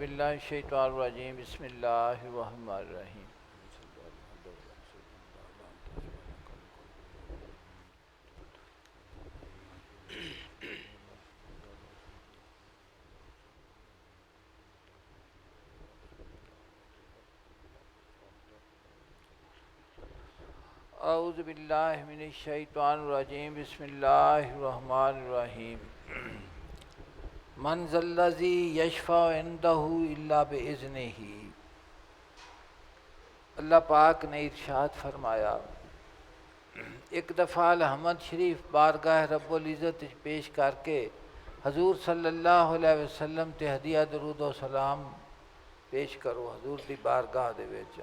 औज़ुबिल्लाहिश्शैतानिर्रजीम बिस्मिल्लाहिर्रहमानिर्रहीम। औज़ुबिल्लाहिमिनश्शैतानिर्रजीम बिस्मिल्लाहिर्रहमानिर्रहीम। मन ज़ल्लज़ी यशफ़अ इंदहु इल्ला बिइज़्निही। अल्लाह पाक ने इरशाद फरमाया, एक दफ़ा अहमद शरीफ बारगाह रब्बुल इज़्ज़त पेश करके हजूर सल्लल्लाहु अलैहि वसल्लम ते हदिया दरूद व सलाम पेश करो। हजूर दी बारगाह दे विच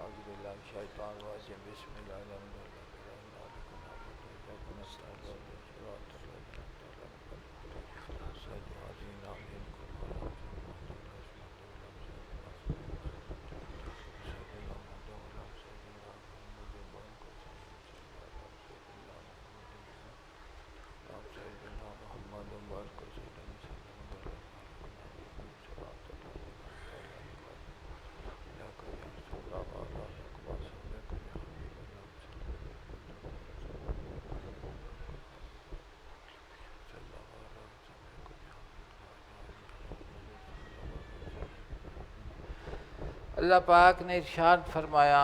अल्लाह पाक ने इरशाद फरमाया,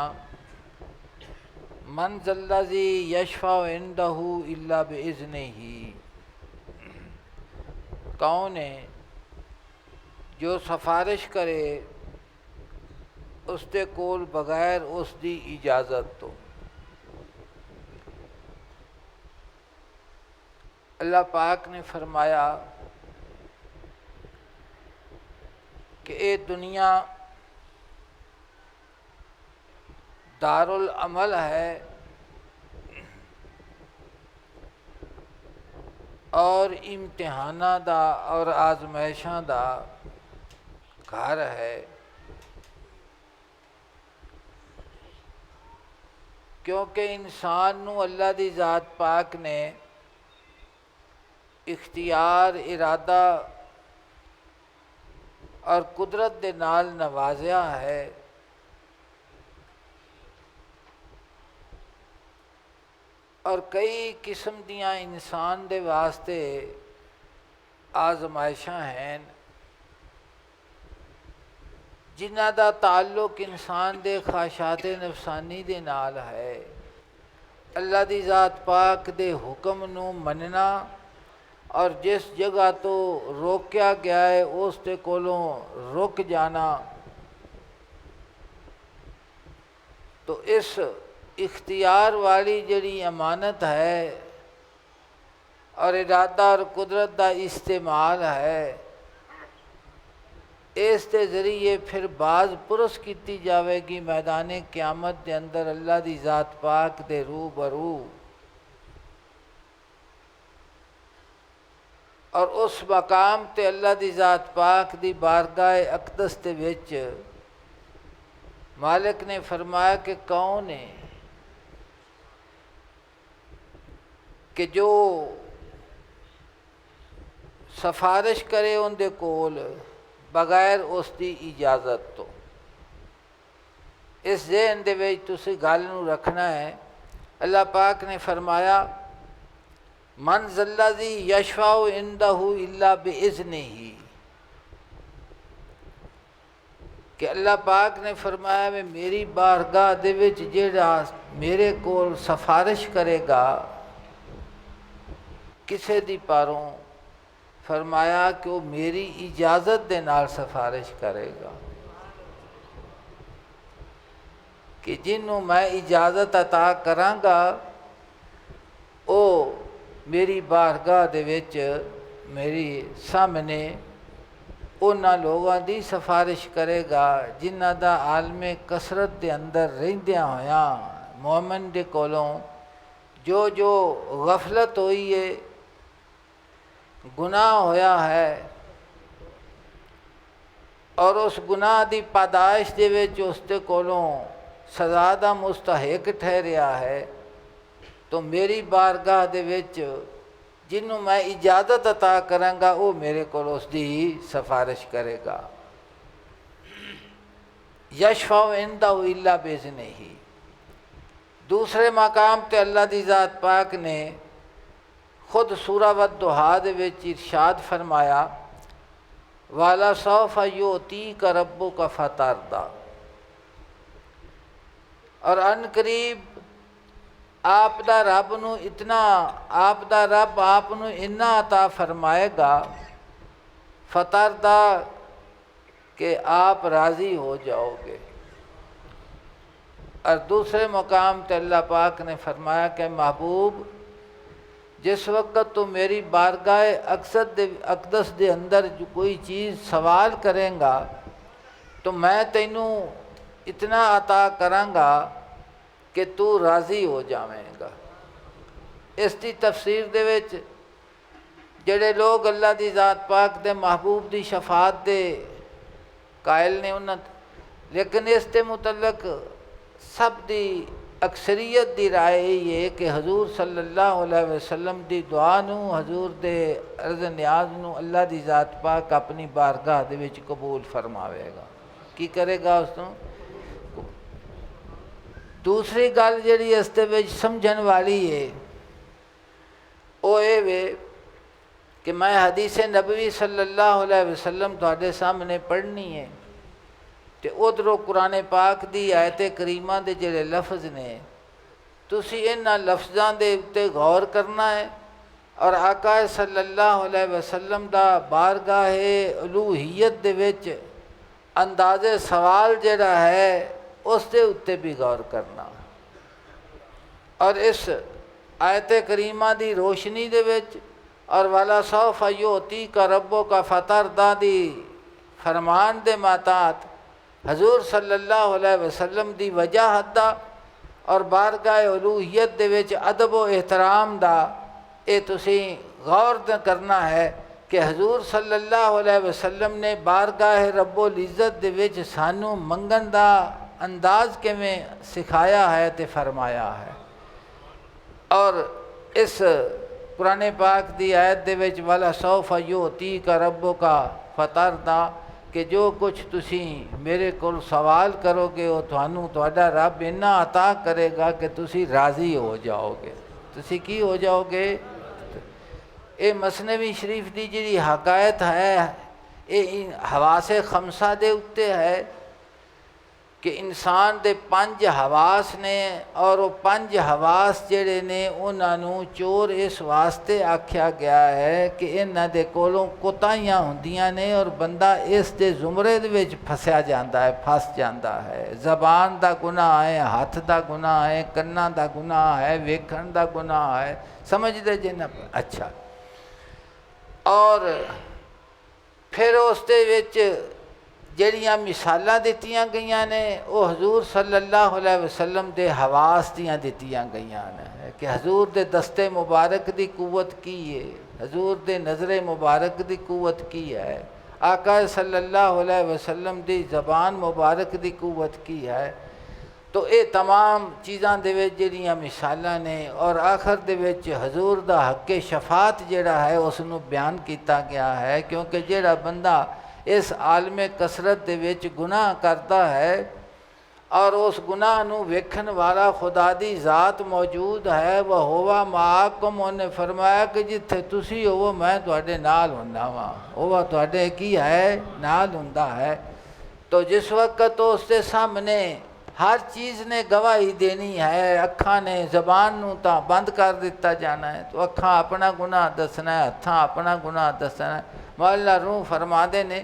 मन ज़ल्लज़ी यशफ़अ इंदहु इल्ला बिइज़्निही। कौन है जो सिफारिश करे उसके कोल बगैर उसकी इजाज़त तो। अल्लाह पाक ने फरमाया कि ये दुनिया दारुल अमल है और इम्तिहाना दा और आजमाइशा दा घर है। क्योंकि इंसान नू अल्लाह दी ज़ात पाक ने इख्तियार, इरादा और कुदरत दे नाल नवाज़िया है। और कई किस्म दियाँ इंसान दे वास्ते आजमाइशां हैं जिन्हां दा ताल्लुक इंसान दे ख्वाहिशात नफसानी दे नाल है। अल्लाह दी ज़ात पाक दे हुक्म नू मनना और जिस जगह तो रोकया गया है उस दे कोलों रुक जाना। तो इस इख्तियार वाली जड़ी अमानत है और इरादा और कुदरत का इस्तेमाल है, इस दे ज़रिए फिर बाज पुरस की जाएगी मैदान क़यामत के अंदर अल्लाह दी ज़ात पाक दे रूबरू। और उस मकाम ते अल्लाह दी ज़ात पाक दी बारगाह अक़दस दे विच मालिक ने फरमाया कि कौन है कि जो सिफारिश करे उनके कोल बगैर उसकी इजाज़त तो। इस ज़हन दे विच तुसीं गल नूं रखना है। अल्लाह पाक ने फरमाया, मन ज़ल्लज़ी यशफ़अ इंदहु इल्ला बिइज़्निही। कि अल्लाह पाक ने फरमाया मैं मेरी बारगाह दे विच जेड़ा मेरे कोल सिफारिश करेगा किसे दी पारों, फरमाया कि वो मेरी इजाज़त दे नाल सिफारिश करेगा। कि जिन्हों मैं इजाज़त अता करांगा वो मेरी बारगाह दे विच मेरी सामने उन्हां लोगों की सिफारिश करेगा जिन्हां दा आलमे कसरत के अंदर रहिंदियां होयां मोमिन दे कोलों जो जो गफलत हुई है, गुनाह होया है और उस गुनाह की पादाइश दे विच उसके कोलों सज़ा दा मुस्तहिक ठहरिया है, तो मेरी बारगाह दे विच जिन्हों मैं इजाज़त अता करांगा वो मेरे को उसकी सिफारिश करेगा। यशफ़अ इंदहु इल्ला बिइज़्निही। दूसरे मकाम ते अल्लाह दी ज़ात पाक ने खुद सूरा वद्दुहा दे विच इरशाद फरमाया, वाला सौफ़ा युअतीका रब्बुका फ़तरदा। और अन करीब आप दा रब नूं इतना, आप दा रब आप नूं इन्ना अता फरमाएगा फ़तरदा कि आप राज़ी हो जाओगे। और दूसरे मकाम ते अल्लाह पाक ने फरमाया कि महबूब जिस वक़्त तू मेरी बारगाह अक़दस दे अंदर जो कोई चीज़ सवाल करेंगा तो मैं तैनू इतना अता करांगा कि तू राज़ी हो जावेंगा। इसकी तफसीर दे विच जेड़े लोग अल्लाह दी ज़ात पाक दे महबूब दी शफात दे कायल ने उन्हां, लेकिन इस दे मुतल्लक सब दी अक्सरियत दी राय यही है कि हजूर सल्लल्लाहु अलैहि वसल्लम दी दुआ नूं, हजूर दे अर्ज़ न्याज नूं अल्लाह दी ज़ात पाक अपनी बारगाह दे विच कबूल फरमावेगा। की करेगा उस तों? दूसरी गल जिहड़ी इस दे विच समझण वाली है वो ये वे कि मैं हदीस नबवी सल्लल्लाहु अलैहि वसल्लम तुहाडे सामने पढ़नी है तो उधरों कुरान पाक दी आयत करीमा दे जिहड़े लफ्ज़ ने तुसी इन्हां लफ्ज़ां दे उत्ते गौर करना है और आका सल्लल्लाहु अलैहि वसल्लम दा बारगाहे उलूहियत दे विच अंदाज़े सवाल जिहड़ा है उस दे उत्ते भी गौर करना। और इस आयत करीमा दी रोशनी दे विच और वाला सौफ़ा युअतीका रब्बुका फ़तरदा दी फरमान दे मातात हजूर सल्लल्लाहु अलैहि वसल्लम दी वजाहत दा और बारगाह उलूहियत दे विच अदब व एहतराम दा ये तुसी गौर करना है कि हजूर सल्लल्लाहु अलैहि वसल्लम ने बारगाह रब्बुल इज़्ज़त दे विच सानू मंगन दा अंदाज़ किवें सिखाया है ते फरमाया है। और इस कुरान पाक दी आयत दे विच वाला सौफ़ा युअतीका रब्बुका फ़तरदा कि जो कुछ तुसी मेरे को सवाल करोगे वो थानू तुहाडा रब इन्ना अता करेगा कि तुसी राज़ी हो जाओगे। तुसी की हो जाओगे? ये मसनवी शरीफ की जी हकायत है ये हवासे खमसा दे उत्ते है कि इंसान दे 5 हवास ने और वो 5 हवास जेड़े ने उन्होंने चोर इस वास्ते आख्या गया है कि इन्हां दे कोलों कोताहियां हुंदियां ने और बंदा इस दे जुमरे दे विच फसिया जाता है, फस जाता है। ज़बान दा गुनाह है, हाथ दा गुनाह है, कन्नां दा गुनाह है, वेखण दा गुनाह है। समझदे जे ना? अच्छा। और फिर उस दे विच जड़ियाँ मिसालां दित्तियां गईयां ने वो हजूर सल्लल्लाहु अलैहि वसल्लम दे हवास दियां दित्तियां गईयां ने कि हजूर दे दस्ते मुबारक दी कुव्वत की है, हजूर दे नज़रे मुबारक दी कुव्वत की है, आका सल्लल्लाहु अलैहि वसल्लम दी ज़बान मुबारक दी कुव्वत की है। तो ये तमाम चीज़ां दे विच जड़ियाँ मिसालां ने और आखिर दे विच हजूर दा हक़ शफात जिहड़ा है उसनूं बयान किया गया है। क्योंकि जिहड़ा बंदा इस आलम कसरत दे विच गुनाह करता है और उस गुनाह नूं वेखण वाला खुदा दी ज़ात मौजूद है, वह होवा माकुम, उन्हें फरमाया कि जिथे तुसी होवो मैं तुहाडे नाल हुंदा वां, वह तुहाडे की है नाल हुंदा है। तो जिस वक्त तो उसके सामने हर चीज़ ने गवाही देनी है, अखां ने ज़बान नूं तां बंद कर दिता जाना है, तो अखां अपना गुनाह दसना है, हत्थां अपना गुनाह दसना है। मौला रूह फरमाते ने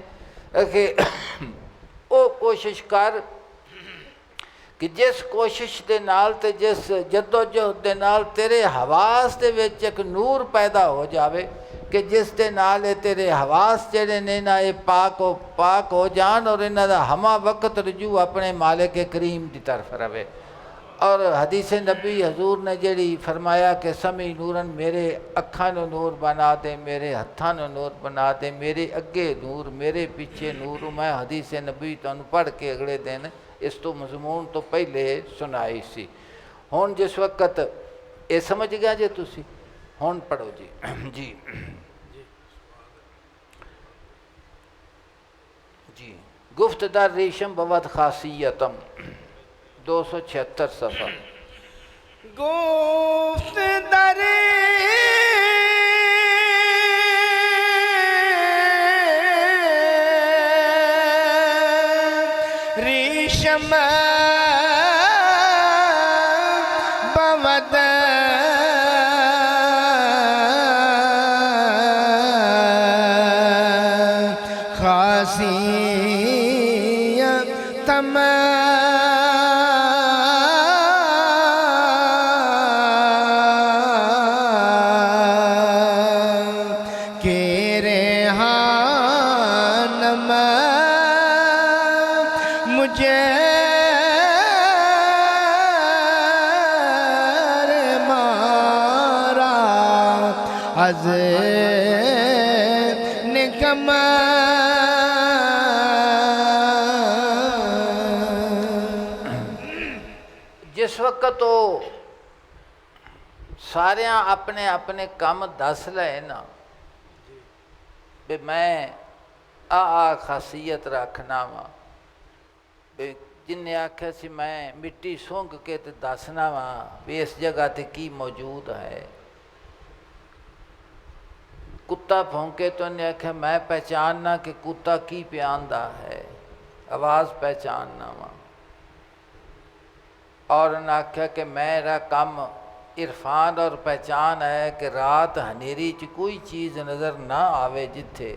कि वो कोशिश कर कि जिस कोशिश के नाल ते जिस जद्दोजहद के नाल तेरे हवास दे विच एक नूर पैदा हो जावे कि जिस दे नाल तेरे हवास जेड़े ने ना ये पाक हो जान और इन्हां दा हमा वक्त रजू अपने मालिक करीम की तरफ रहे। और हदीस नबी हजूर ने जेड़ी फरमाया कि समी नूरन, मेरे अखां नूं नूर बना दे, मेरे हत्थां नूं नूर बना दे, मेरे अगे नूर, मेरे पीछे नूर। मैं हदीस नबी तुहानूं पढ़ के अगले दिन इस तो मजमून तो पहले सुनाई सी। हुण जिस वक्त ये समझ गया जे तुसी, हुण पढ़ो जी। जी जी गुफ्त दर रेशम बवत खासियतम 276 सफ़ा। गुफ्त दर रेशम बवत खासियतम मुझे मारा अज निकम जिस वक्त तो सारे अपने अपने काम दस ले ना भी मैं आ खासियत रखना वा, जिन्हें आख्या सी मैं मिट्टी सूंघ के ते दसना वा भी इस जगह ते की मौजूद है। कुत्ता भौंके तो उन्हें आख्या मैं पहचानना कि कुत्ता की प्यानदा है, आवाज़ पहचानना वा। और उन्हें आख्या कि मेरा काम इरफान और पहचान है कि रात हनेरी च कोई चीज़ नज़र ना आवे जिथे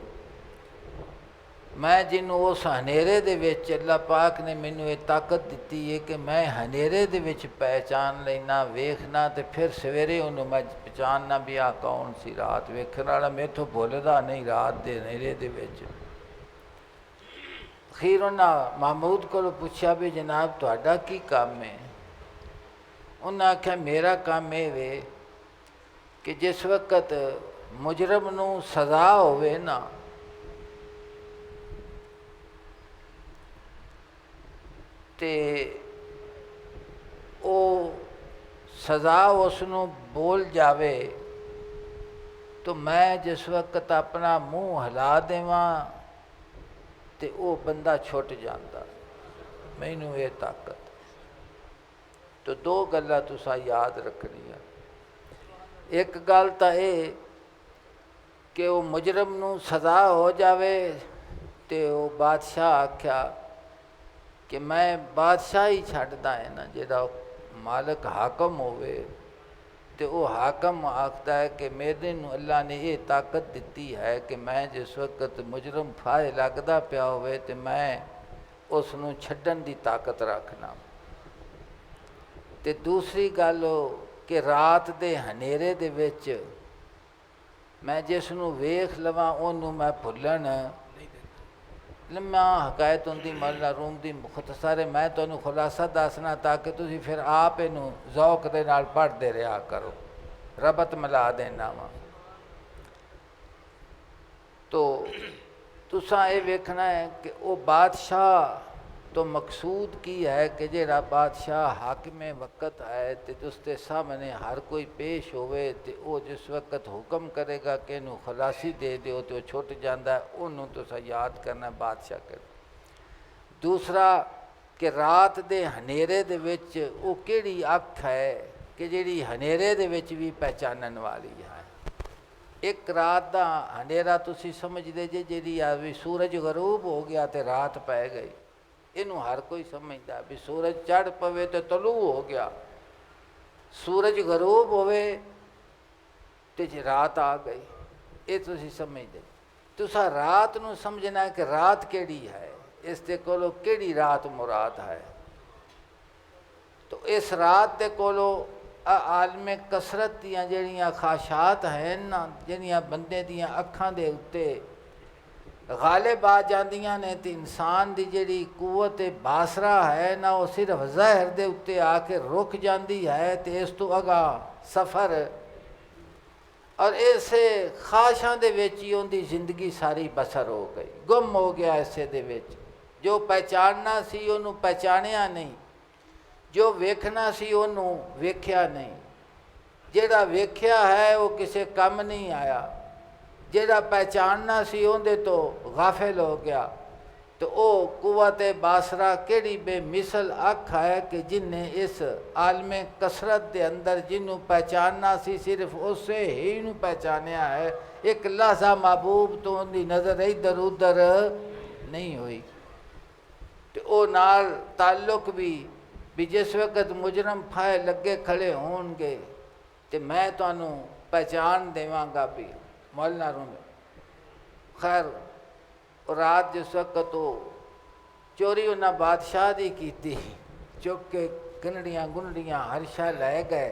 मैं जिन्हों उस हनेरे दे विच अल्लाह पाक ने मैनू ये ताकत दी है कि मैं हनेरे दे विच पहचान लेना वेखना तो फिर सवेरे उन्होंने मैं पहचानना भी आ कौन सी रात वेखण वाला मेथों भुलदा नहीं रात दे हनेरे दे विच। अखीर उन्हें महमूद को पूछा भी जनाब तुहाडा की काम है। उन्हें आख्या मेरा काम ये वे कि जिस वक्त मुजरम नू सज़ा होवे ना ते ओ सज़ा उसनू बोल जावे तो मैं जिस वक्त अपना मूँह हिला देवां ते ओ बंदा छुट जाता। मैनू ये ताकत तो दो गल्लां तुसां याद रखनियां। एक गल तो ये कि वो मुजरम नू सज़ा हो जावे ते वो बादशाह आख्या कि मैं बादशाह ही छड्डदा है ना जिहड़ा मालिक हाकम होवे तो वो हाकम आखदा है कि मेरे नू अल्लाह ने ये ताकत दी है कि मैं जिस वक्त मुजरम फाहे लगदा पिया होवे तो मैं उसनू छड्डण दी ताकत रखना। ते दूसरी गल कि रात दे हनेरे दे विच मैं जिसनू वेख लवां ओनू मैं भुल्लण लम्मा हकायत होंदी मौला रूम दी मुख्तसर है। मैं तुहानू खुलासा दसना ताकि तुसीं फिर आप इनू ज़ौक दे नाल पढ़दे रहा करो, रबत मिला देना वा। तो तुसां ये वेखना है कि वो बादशाह तो मकसूद की है कि जेड़ा बादशाह हाकिम वक़्त है तो उसके सामने हर कोई पेश होवे तो वो जिस वक्त हुक्म करेगा कि इनू खलासी दे दो तो छुट जाता है, उन्होंने तुसा याद करना बादशाह कर। दूसरा कि रात दे हनेरे दे विच वो केड़ी अख है कि जिहड़ी हनेरे दे विच भी पहचानन वाली है। एक रात दा हनेरा तुसी समझदे जे जिहड़ी आ भी सूरज गरूब हो गया तो रात पै गई, इनू हर कोई समझदा भी सूरज चढ़ पवे तो तलू हो गया, सूरज गरूब होवे तो रात आ गई, ये तुसी समझदे। तुसा रात नू समझना है कि रात केड़ी है, इस दे कोलों केड़ी रात मुराद है। तो इस रात दे कोलों आलमे कसरत दियां जिहड़ियां खाशात हैं ना जिहड़ियां बंदे दियां अखां दे उत्ते गालिब आ जांदियां ने तो इंसान की जिहड़ी कुवत बासरा है ना वो सिर्फ ज़हर दे उत्ते आके रुक जाती है तो इस तो अगा सफ़र और इसे खाशां दे विच ही उनकी जिंदगी सारी बसर हो गई, गुम हो गया इसे दे विच। जो पहचानना सी उन्होंने पहचानिया नहीं, जो वेखना सी उन्होंने वेख्या नहीं, जेड़ा वेख्या है वो किसी कम नहीं आया, जेड़ा पहचानना सी उहदे तो गाफिल हो गया। तो ਉਹ ਕੁਵਤ ਬਾਸਰਾ ਕਿਹੜੀ ਬੇਮਿਸਲ ਅੱਖ ਹੈ ਕਿ ਜਿਨਨੇ ਇਸ ਆਲਮੇ ਕਸਰਤ ਦੇ ਅੰਦਰ ਜਿਹਨੂੰ ਪਹਿਚਾਨਣਾ ਸੀ ਸਿਰਫ ਉਸੇ ਹੀ ਨੂੰ ਪਹਿਚਾਨਿਆ ਹੈ। ਇੱਕ ਲਹਜ਼ਾ महबूब ਤੋਂ ਉਹਦੀ ਨਜ਼ਰ ਇੱਧਰ ਉੱਧਰ ਨਹੀਂ ਹੋਈ। ਤੇ ਉਹ ਨਾਲ ਤਾल्लुक ਵੀ ਜਿਸ ਵਕਤ ਮੁਜਰਮ ਫਾਇ ਲੱਗੇ ਖੜੇ ਹੋਣਗੇ ਤੇ ਮੈਂ ਤੁਹਾਨੂੰ ਪਹਿਚਾਨ ਦੇਵਾਂਗਾ ਵੀ ਮੌਲਾਨਾ रूम। खैर रात जिस वक्त वो चोरी उन्हें बादशाह की की चुक के गनड़ियाँ गुनड़ियाँ हर शा लै गए।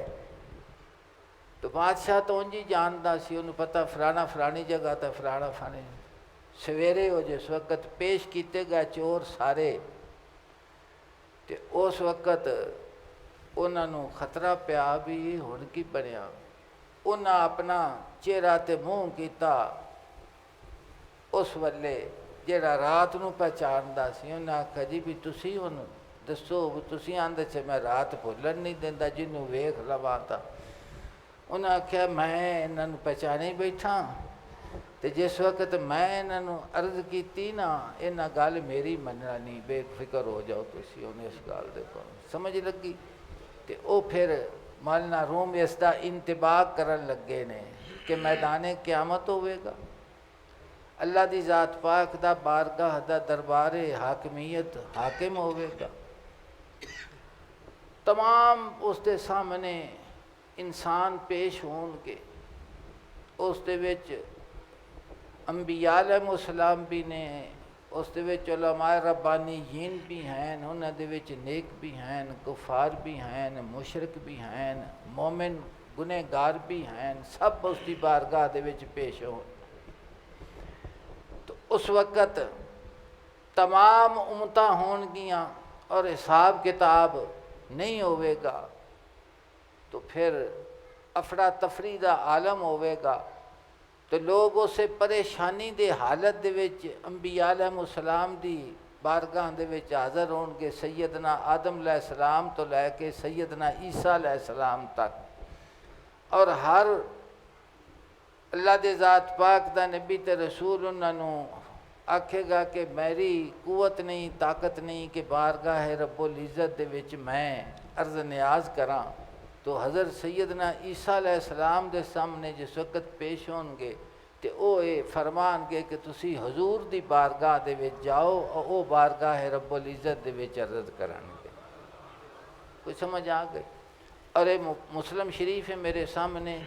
तो बादशाह तो उंज ही जानता सी, उन्हें पता फलाना फलानी जगह तो फलाना फलानी। सवेरे वो जिस वक्त पेश किए गए चोर सारे, तो उस वक्त उन्होंने खतरा पिया भी हुण की बनया। उन्हें अपना चेहरा ते मूँह किया उस वेले ਜਿਹੜਾ ਰਾਤ ਨੂੰ ਪਹਿਚਾਣਦਾ ਸੀ। ਉਹਨੇ ਆਖਿਆ ਜੀ ਵੀ ਤੁਸੀਂ ਉਹਨੂੰ ਦੱਸੋ ਵੀ ਤੁਸੀਂ ਆਂਦੇ ਚ ਮੈਂ ਰਾਤ ਭੁੱਲਣ ਨਹੀਂ ਦਿੰਦਾ ਜਿਹਨੂੰ ਵੇਖ ਲਵਾਂ ਤਾਂ। ਉਹਨੇ ਆਖਿਆ ਮੈਂ ਇਹਨਾਂ ਨੂੰ ਪਹਿਚਾਣੇ ਬੈਠਾ ਤੇ ਜਿਸ ਵਕਤ ਮੈਂ ਇਹਨਾਂ ਨੂੰ ਅਰਜ਼ ਕੀਤੀ ਨਾ ਇਹਨਾਂ ਗੱਲ ਮੇਰੀ ਮੰਨਣਾ ਨਹੀਂ, ਬੇਫਿਕਰ ਹੋ ਜਾਓ ਤੁਸੀਂ। ਉਹਨੇ ਇਸ ਗੱਲ ਦੇ ਕੋਲ ਸਮਝ ਲੱਗੀ ਤੇ ਉਹ ਫਿਰ ਮੌਲਾਨਾ रूम ਇਸ ਦਾ ਇੰਤਬਾਹ ਕਰਨ ਲੱਗੇ ਨੇ ਕਿ ਮੈਦਾਨੇ ਕਿਆਮਤ ਹੋਵੇਗਾ। अल्लाह की ज़ात पाक दा बारगाह दा दरबार हाकमीयत हाकिम होवेगा। तमाम उसके सामने इंसान पेश होंगे। उस दे विच अंबिया अलैहिमुस्सलाम भी ने, उस दे विच उलमाए रब्बानीयीन भी हैं, उन्हां दे विच नेक भी हैं, कुफार भी हैं, मुशरिक भी हैं, मोमिन गुनहगार भी हैं। सब उसकी बारगाह दे विच पेश हो। उस वक़्त तमाम उम्मतां होणगियां और हिसाब किताब नहीं होवेगा। तो फिर अफड़ा तफरी दा आलम होवेगा। तो लोग उस परेशानी दे हालत दे विच अंबिया अलैहिमुस्सलाम दी बारगाह दे विच हाज़र होणगे। सैयदना आदम अलैहिस्सलाम तो लैके सैयदना ईसा अलैहिस्सलाम तक, और हर अल्लाह दे ज़ात पाक दा नबी ते रसूल उन्होंने आखेगा कि मेरी कुवत नहीं ताकत नहीं कि बारगाह रब्बुल इज़्ज़त दे विच मैं अर्ज़ न्याज करा। तो हज़रत सैयदना ईसा अलैहिस्सलाम दे सामने जिस वक्त पेश होंगे तो वो ये फरमानगे कि तुसी हजूर दी बारगाह दे विच जाओ और वो बारगाह रब्बुल इज़्ज़त दे विच अर्ज़ करनगे। कोई समझ आ गई? और ये मुस्लिम शरीफ है मेरे सामने,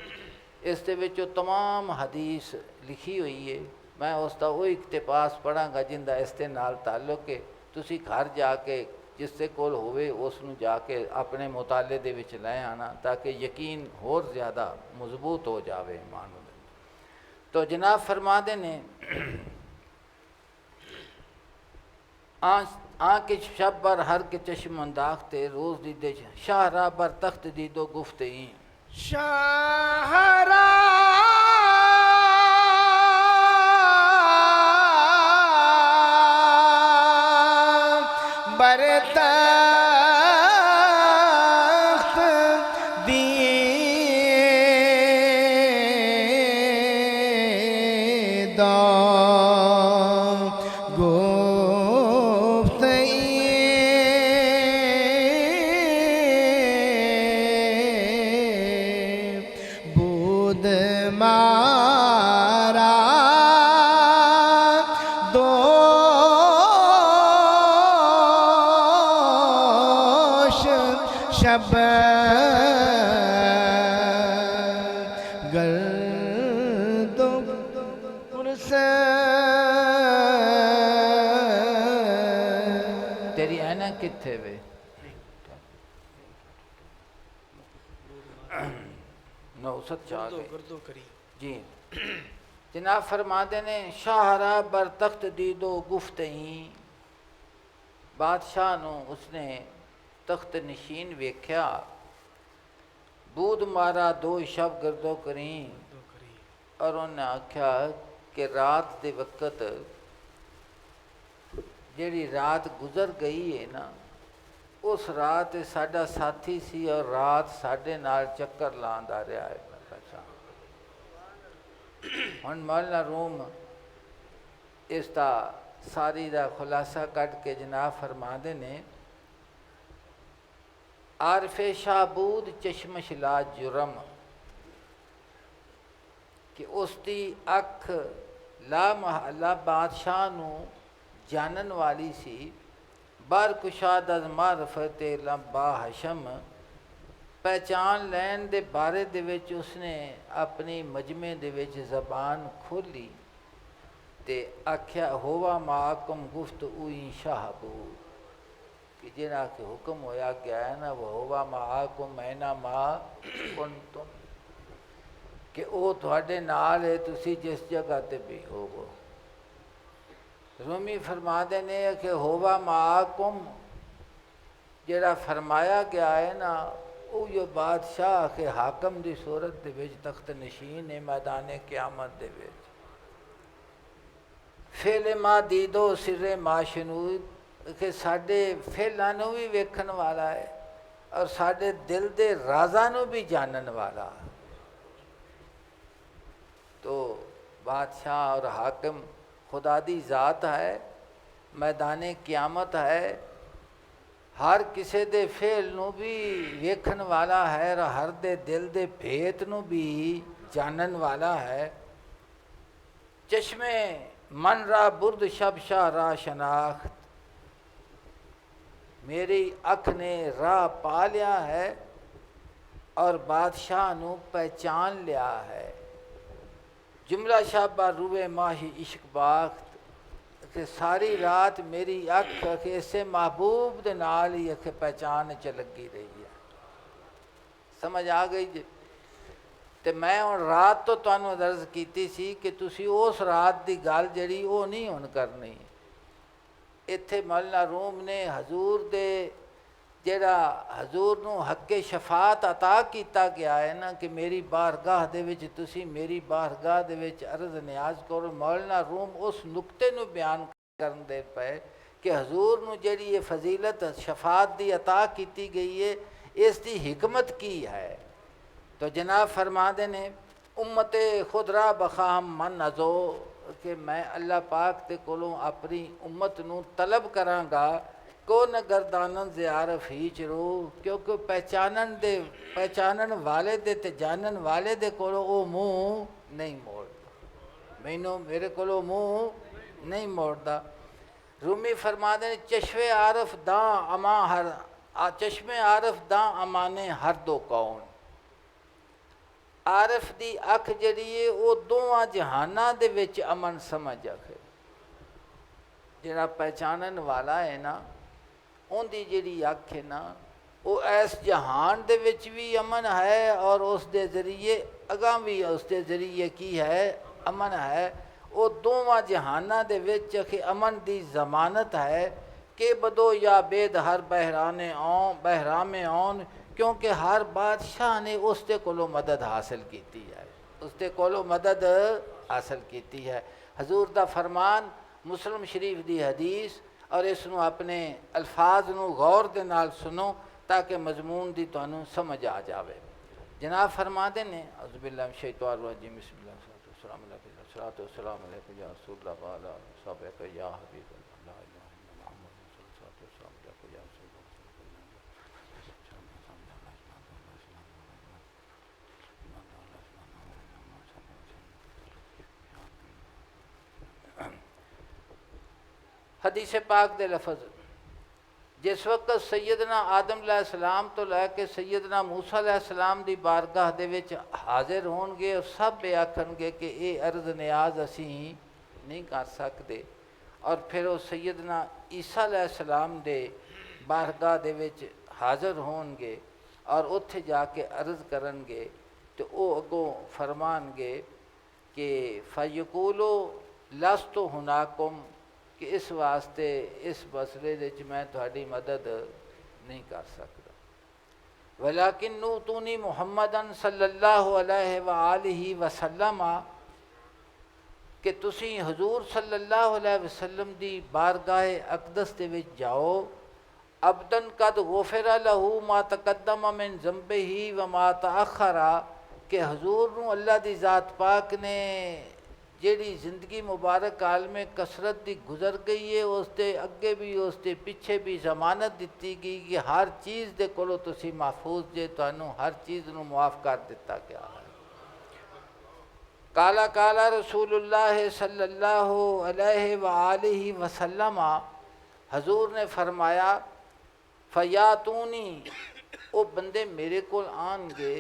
इस दे विच तमाम हदीस लिखी हुई है। मैं उसका वो इकतबास पढ़ांगा जिंदा इस दे नाल ताल्लुक है। तुसी घर जाके जिस दे कोल होवे उसनूं जाके अपने मुताले दे विच लै आना ताकि यकीन होर ज़्यादा मजबूत हो जावे ईमान। तो जनाब फरमाते ने आँख शब बर हर के चश्म अंदाख्ते रोज़ दीदे शाहरा बर तख्त दीदो गुफ्तई शाहरा बरतख्त दीदो शब गर्दो तेरी ऐनक कित्थे वे? नौसत चाह गई जी। जनाब फरमाते ने शाहरा बर तख्त दीदो गुफ्तही। बादशाह नूं उसने तख्त नशीन वेख्या। बूद मारा दो शब गर्दो करी। और उन्हें आख्या कि रात दे वक़्त जिहड़ी रात गुजर गई है ना, उस रात साडा साथी सी और रात साडे नाल चक्कर लांदा रहा है। हुण मौलाना रूम इसका सारी दा खुलासा कट के जनाब फरमाते ने आरफे शाबूद चश्मश ला जुरम कि उसकी अख ला महला बादशाह नू जानन वाली सी बार कुशाद अज मारफत लंबा हशम पहचान लैन दे बारे दे विच उसने अपनी मजमे दे विच ज़बान खोली ते आख्या होवा माकुम गुफ्त उई शाहबू कि जिहड़ा कि हुक्म होया गया है ना वो होवा माकुम मैना मा कुन तुम कि वो थोड़े नाल है तुसी जिस जगह ते भी होवो। रूमी फरमाते ने कि होवा माकुम जिहड़ा फरमाया गया है ना वो जो बादशाह के हाकम की सूरत दे विच तख्त नशीन है मैदान क़यामत दे विच फेले मा दीदो सिरे माशनूद कि साडे फेलां नूं भी वेखण वाला है और साडे दिल दे राज़ां नूं भी जानन वाला। तो बादशाह और हाकिम खुदा दी ज़ात है, मैदान क़यामत है, हर किसी दे फेल नूं भी वेखण वाला है और हर दे दिल दे भेत नूं भी जानन वाला है। चश्मे मन रा बुर्द शबशाह रा शनाख्त मेरी अख ने राह पा लिया है और बादशाह नूं पहचान लिया है। जुमला शाबा रुए माही इश्क बाख्त कि सारी रात मेरी अख इसे महबूब दे नाल ही अख पहचान च लगी रही है। समझ आ गई जी। तो मैं हुण रात तो तुहानूं अर्ज़ कीती सी कि तुसी उस रात की गल जिहड़ी वो नहीं हुण करनी। इत्थे मौलाना रूम ने हजूर दे जिहड़ा हजूर नूं हक़े शफात अता किया गया है ना कि मेरी बारगाह दे विच तुसी मेरी बारगाह दे विच अर्ज़ न्याज करो। मौलाना रूम उस नुक्ते नूं बयान करन दे पे कि हजूर नूं जिहड़ी ये फजीलत शफात दी अता की गई है इसकी हिकमत की है। तो जनाब फरमाते ने उम्मते खुदरा बखाम मन अजो कि मैं अल्लाह पाक ते कोलों अपनी उम्मत नूं तलब करांगा को न गर्दानन ज़ियारफ ही चरो क्योंकि पहचानन वाले दे ते जानन वाले दे कोलों वो मुँह नहीं मोड़दा। मैनू मेरे कोलों मुँह नहीं मोड़दा। रूमी फरमाते ने चश्मे आरफ दा अमा हर चश्मे आरफ दा अमाने हर दो कौन आरफ दी अख जिहड़ी है वो दोवां जहानां दे विच अमन समझ आखे। जिहड़ा पहचानन वाला है ना उनकी जिहड़ी अख है ना वो इस जहान दे विच भी अमन है और उस दे जरिए अगां भी उस दे जरिए की है अमन है। वो दोवां जहानां दे विच अमन दी जमानत है कि बदो या बेद हर बहरामे औन क्योंकि हर बादशाह ने उसके कोलों मदद हासिल की है, उसके कोलों मदद हासिल की है। हजूर दा फरमान मुस्लिम शरीफ दी हदीस और इसनों अपने अल्फाज नूं गौर दे नाल सुनो ताकि मजमून दी तुहानूं समझ आ जाए। जनाब फरमाते ने अज़बिल्लाह मिनश शैतानिर रजीम बिस्मिल्लाह सलातो सलाम अलैका या रसूलल्लाह व अला सहाबका या हबीबल्लाह ला इलाहा इल्लल्लाह मुहम्मदुर रसूलुल्लाह सलातो सलाम अलैका या रसूलल्लाह। हदीस पाक दे लफज जिस वक्त सैयदना आदम अलैहिस्सलाम तो लैके सैयदना मूसा अलैहिस्सलाम दी बारगाह दे विच हाजिर होणगे और सब आखणगे कि ये अर्ज़ नियाज असी नहीं कर सकते और फिर वो सैयदना ईसा अलैहिस्सलाम दे बारगाह दे विच हाजिर होणगे और उत्थे जाके अर्ज़ करनगे तो वो अगों फरमानगे कि फ़यक़ूलो लस्तो हुनाकुम कि इस वास्ते इस मसले दे मैं थोड़ी मदद नहीं कर सकता। वलाकिन नूतूनी मुहम्मदन सल्लल्लाहु अलैहि व आलिहि वसल्लम कि तुसी हजूर सल्लल्लाहु अलैहि वसल्लम दी बारगाह अक़दस दे विच जाओ अबदन कद गुफ़िरा लहू मा तक़द्दम मिन ज़ंबिही व मा तअख़रा कि हजूर नूं अल्लाह दी ज़ात पाक ने ਜਿਹੜੀ ਜ਼ਿੰਦਗੀ ਮੁਬਾਰਕ ਆਲਮੇ ਕਸਰਤ ਦੀ ਗੁਜ਼ਰ ਗਈ ਹੈ, ਉਸ ਦੇ ਅੱਗੇ ਵੀ ਉਸ ਦੇ ਪਿੱਛੇ ਵੀ ਜ਼ਮਾਨਤ ਦਿੱਤੀ ਗਈ ਕਿ ਹਰ ਚੀਜ਼ ਦੇ ਕੋਲੋਂ ਤੁਸੀਂ ਮਹਿਫੂਜ਼ ਜੇ, ਤੁਹਾਨੂੰ ਹਰ ਚੀਜ਼ ਨੂੰ ਮੁਆਫ ਕਰ ਦਿੱਤਾ ਗਿਆ ਹੈ। ਕਾਲਾ ਕਾਲਾ रसूलुल्लाह सल्लल्लाहु अलैहि वालिहि वसल्लम, हजूर ने फरमाया फयातूनी, वो बंदे मेरे को आनगे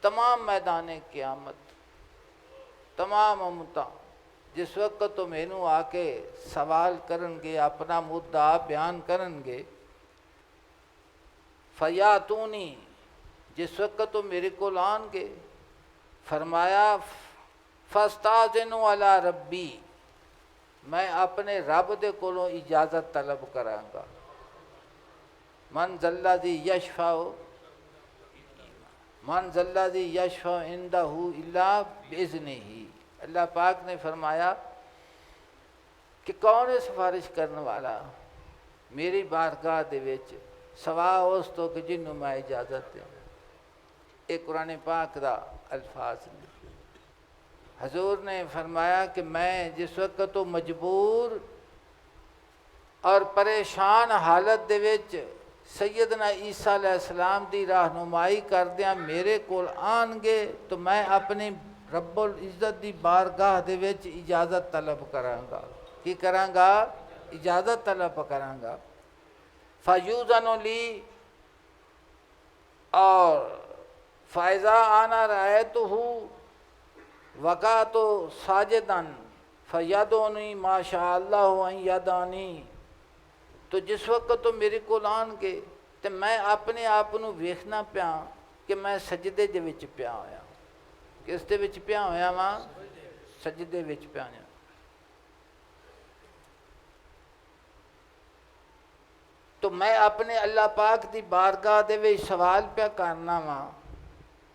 तमाम मैदान क़यामत, तमाम उम्मतां जिस वक्त तो मैनू आके सवाल करनगे, अपना मुद्दा बयान करनगे। फयातूनी, जिस वक्त तो मेरे को आनगे, फरमाया फस्ताज़िनु अला रब्बी, मैं अपने रब दे कोलों इजाज़त तलब करांगा। मन ज़ल्लज़ी यशफ़अ, मन ज़ल्लज़ी यशफ़अ इंदहु इल्ला बिइज़्निही। अल्लाह पाक ने फरमाया कि कौन है सिफारिश करने वाला मेरी बारगाह दे विच सवा उस तो कि जिन्हों मैं इजाज़त दें। ये कुरान पाक दा अल्फाज ने। हजूर ने फरमाया कि मैं जिस वक्त तो मजबूर और परेशान हालत दे विच सैयदना ईसा अलैहिस्सलाम दी रहनुमाई करदियां मेरे कोल आनगे, तो मैं अपनी रब्बुल इज़्ज़त दी बारगाह दे विच इजाज़त तलब करांगा। की करांगा? इजाज़त तलब करांगा। फयूज़नु ली, और फ़ाइज़ा आना रायतुहु वक़ा तो साजिदन फ़यदुनी माशा अल्लाह अन यदानी, तो जिस वक्त तो मेरे को आनगे तो मैं अपने आप नूं वेखना पिया कि मैं सजदे दे विच पिया होया। किस दे विच पिया होया वां? सजदे विच पिया होया। तो मैं अपने अल्लाह पाक दी बारगाह दे विच सवाल पिया करना वां,